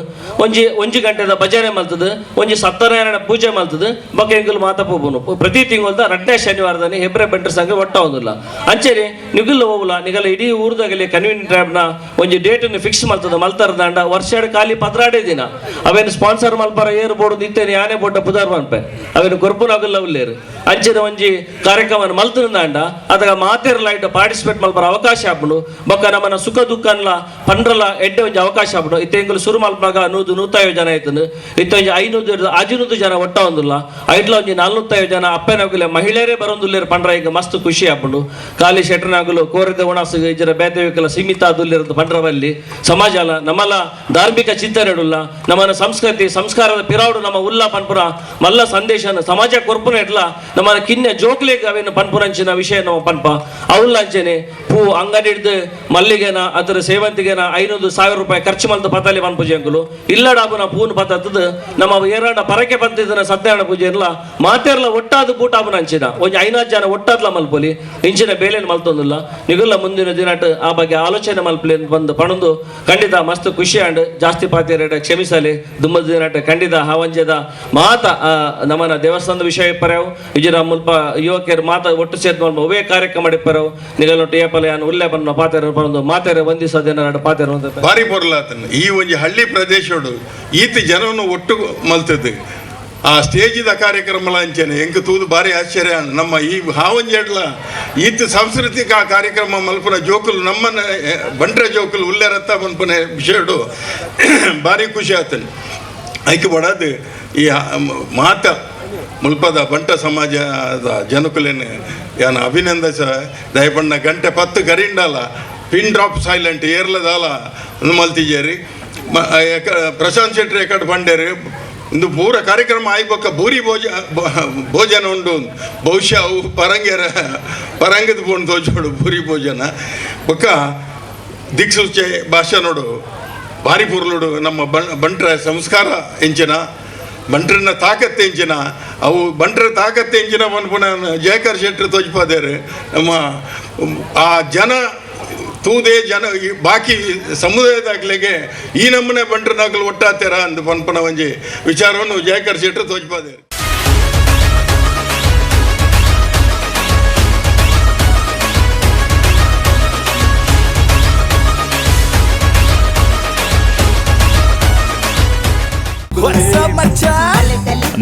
ಒಂಜಿ ಗಂಟೆದ ಭಜನೆ ಮಲ್ತದ ಒಂಜಿ ಸತ್ಯನಾರಾಯಣ ಪೂಜೆ ಮಲ್ತದ ಬಕ ಎಂಗುಲು ಮಾತಪ್ಪನು ಪ್ರತಿ ತಿಂಗಳದ 2ನೇ ಶನಿವಾರದಲ್ಲಿ ಹೆಬ್ರೆ ಬಂಟರ ಸಂಘ ಒಟ್ಟ ಒಂದಿಲ್ಲ ಅಂಚೆನೆ ನಿಗುಲ್ ಹೋಗಲ್ಲ ನಿಗಲ ಇಡೀ ಊರ್ದಾಗಲಿ ಕನ್ವೀನಿಯಂಟ್ ಟ್ಯಾಬ್ನ ಒಂಜಿ ಡೇಟ್ ಅನ್ನು ಫಿಕ್ಸ್ ಮಲ್ತದ ಮಲ್ತಾರದಾಂಡ ವರ್ಷ ಖಾಲಿ 18 ದಿನ ಅವೇನು ಸ್ಪಾನ್ಸರ್ ಮಲ್ಪರ ಏರ್ ಬೋರ್ಡ್ ನಿತ್ತೇನೆ ಯಾನೇ ಬೋಟ ಪುದಾರ್ ಮನ್ಪೆ ಅವೇನು ಗೊರ್ಪುನಾಗಲ್ಲ ಉಲ್ಲೇರು ಅಂಚಿನ ಒಂಜಿ ಕಾರ್ಯಕ್ರಮ ಮಲ್ತಂದಾಂಡ ಅದಾಗ ಮಾತೆರ್ಲೈಟ್ ಪಾರ್ಟಿಸಿಪೇಟ್ ಮಲ್ಪರ ಅವಕಾಶ ಆಪುಂಡು ಬೊಕ್ಕ ನಮ್ಮನ ಸುಖ ದುಃಖನ್ಲ ಪಂಡ್ರಲ ಎಡ್ಡೆ ಒಂಜಿ ಅವಕಾಶ ಆಪುಂಡು ಇತ್ತೆಂಗುಲು ಶುರು ಮಲ್ಪಾಗ 150 ಜನ ಆಯ್ತಂದು ಇತ್ತೊಂಜಿ 500 ಜನ ಒಟ್ಟ ಒಂದಿಲ್ಲ ಐಟ್ಲ ಒಂಜಿ 45 ಜನ ಅಪ್ಪನಾಗುಲೆ ಮಹಿಳೆಯರೇ ಬರೋದುಲ್ಲೇರು ಪಂಡ್ರ ಈಗ ಮಸ್ತ್ ಖುಷಿ ಆಪುಂಡು ಖಾಲಿ ಶೆಟ್ರನಾಗುಲು ಕೋರಿದ ಒಣಸು ಇಜರ ಬೇತೆವಿಕಲ ಸೀಮಿತ ಆದುಲ್ಲೇರು ಪಂಡ್ರವಲ್ಲಿ ಸಮಾಜಲ ನಮ್ಮಲ್ಲ ಧಾರ್ಮಿಕ ಚಿಂತನೆಡುಲ್ಲ ನಮ್ಮನ ಸಂಸ್ಕೃತಿ ಸಂಸ್ಕಾರದ ಪಿರಾವುಡು ನಮ್ಮ ಉಲ್ಲ ಪನ್ಪುರ ಮಲ್ಲ ಸಂದೇಶನ ಸಮಾಜ ಕೊರ್ಪುನ ಇಟ್ಲ ನಮ್ಮ ಕಿನ್ನೆ ಜೋಕ್ಲೆಗ್ ಅವೇನು ಪನ್ಪುರಂಚಿನ ವಿಷಯ ನಮ್ಮ ಪನ್ಪ ಅವಲ್ಲ ಅಂಚೆನೆ ಪೂ ಅಂಗಡಿ ಹಿಡ್ದು ಮಲ್ಲಿಗೆನ ಅದರ ಸೇವಂತಿಗೆನ 500,000 ರೂಪಾಯಿ ಖರ್ಚು ಮಲ್ತು ಪತಾಲಿ ಪನ್ ಪೂಜೆ ಅಂಕುಲು ಇಲ್ಲಡಾಬುನ ಪೂನ್ ಪತ್ತದ ನಮ್ಮ ಏರಾಂಡ ಪರಕೆ ಪಂತಿದ್ದನ ಸತ್ಯನಾರಾಯಣ ಪೂಜೆ ಇರಲ್ಲ ಮಾತೆರ್ಲ ಒಟ್ಟಾದ ಬೂಟಾಬುನ ಅಂಚಿನ ಒಂಜಿ 500 ಜನ ಒಟ್ಟಾದ್ಲ ಮಲ್ಪೊಲಿ ಇಂಚಿನ ಬೇಲೆನ್ ಮಲ್ತೊಂದಿಲ್ಲ ನಿಗುಲ್ಲ ಮುಂದಿನ ದಿನಟ್ ಆ ಬಗ್ಗೆ ಆಲೋಚನೆ ಮಲ್ಪಲಿ ಬಂದು ಪಣಂದು ಖಂಡಿತ ಮಸ್ತ್ ಖುಷಿ ಅಂಡ್ ಜಾಸ್ತಿ ಪಾತಿರೇಟ ಕ್ಷಮಿಸಲಿ ದುಮ್ಮದ ದಿನಟ್ ಖಂಡಿತ ಹಾವಂಜದ ಮಾತ ನಮ್ಮನ ದೇವಸ್ಥಾನದ ವಿಷಯ ಪರ್ಯಾವು ಇಜರ ಮುಲ್ಪ ಯುವಕರು ಮಾತ ಒಟ್ಟು ಸೇರ್ತು ಒವೇ ಕಾರ್ಯಕ್ರಮ ಮಾಡಿಪ್ಪರವು ನಿಗಲೊಟ್ಟು ಏಪಲ ಯಾನು ಉಲ್ಲೆ ಬನ್ನ ಪಾತೆರ ಬಂದು ಮಾತೆರೆ ವಂದಿಸೋದೇನ ಪಾತೆರ ಭಾರಿ ಬರಲಾತನ ಈ ಒಂಜಿ ಹಳ್ಳಿ ಪ್ರದೇಶಡು ಈತ ಜನವನ್ನು ಒಟ್ಟು ಮಲ್ತದ್ದು ಆ ಸ್ಟೇಜಿದ ಕಾರ್ಯಕ್ರಮ ಅಂಚನೆ ಎಂಕ ತೂದು ಭಾರಿ ಆಶ್ಚರ್ಯ ನಮ್ಮ ಈ ಹಾವಂಜೆಡ್ಲ ಈತ ಸಾಂಸ್ಕೃತಿಕ ಕಾರ್ಯಕ್ರಮ ಮಲ್ಪನ ಜೋಕುಲು ನಮ್ಮನ್ನ ಬಂಟ್ರ ಜೋಕುಲು ಉಲ್ಲೆರತ್ತ ಮಲ್ಪನ ವಿಷಯಡು ಭಾರಿ ಖುಷಿ ಆತನು ಐಕೆ ಬಡದು ಈ ಮಾತ ಮುಲ್ಪದ ಬಂಟ ಸಮಾಜದ ಜನಕುಲೇನು ಯಾನ ಅಭಿನಂದಿಸ ದಯಪಣ್ಣ ಗಂಟೆ 10 ಗರಿಂಡಲ್ಲ ಪಿನ್ ಡ್ರಾಪ್ ಸೈಲೆಂಟ್ ಏರ್ಲದಾಲ ಮಲ್ತಿಜೇರಿ ಪ್ರಶಾಂತ್ ಶೆಟ್ಟಿ ಎಕಡೆ ಬಂಡೇರಿ ಇಂದು ಪೂರ ಕಾರ್ಯಕ್ರಮ ಆಯ್ಬಕ್ಕ ಭೂರಿ ಭೋಜನ ಉಂಡು ಬಹುಶಃ ಅವು ಪರಂಗದ ಬೋಣ್ ತೋಜೋಡು ಭೂರಿ ಭೋಜನ ಬೊಕ್ಕ ದಿಕ್ಸೂಚೆ ಭಾಷೆ ನೋಡು ಭಾರಿ ಪೂರ್ಲುಡು ನಮ್ಮ ಬಂಟ್ರ ಸಂಸ್ಕಾರ ಎಂಚಿನ ಬಂಟ್ರನ್ನ ತಾಕತ್ತೆ ಎಂಚಿನ ಅವು ಬಂಟ್ರ ತಾಕತ್ತೆ ಎಂಚಿನ ಪುನಃ ಜಯಕರ್ ಶೆಟ್ಟಿ ತೋಜ್ಪಾದೇರು ನಮ್ಮ ಆ ಜನ ತೂದೇ ಜನ ಬಾಕಿ ಸಮುದಾಯದಾಗ್ಲಿಗೆ ಈ ನಮ್ಮನೆ ಬಂಟ್ರನಾಗಲು ಒಟ್ಟಾತೀರ ಅಂದು ಪನ್ಪನ ಒಂಜಿ ವಿಚಾರವನ್ನು ಜಯಕರ್ ಶೆಟ್ಟಿ ತೋಜ್ಪಾದೇರು.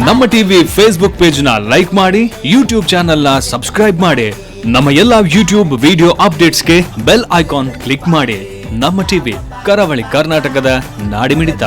ನಮ್ಮ ಟಿವಿ ಫೇಸ್ಬುಕ್ ಪೇಜ್ ನ ಲೈಕ್ ಮಾಡಿ, ಯೂಟ್ಯೂಬ್ ಚಾನೆಲ್ ನ ಸಬ್ಸ್ಕ್ರೈಬ್ ಮಾಡಿ. ನಮ್ಮ ಎಲ್ಲಾ ಯೂಟ್ಯೂಬ್ ವಿಡಿಯೋ ಅಪ್ಡೇಟ್ಸ್ಗೆ ಬೆಲ್ ಐಕಾನ್ ಕ್ಲಿಕ್ ಮಾಡಿ. ನಮ್ಮ ಟಿವಿ ಕರಾವಳಿ ಕರ್ನಾಟಕದ ನಾಡಿಮಿಡಿತ.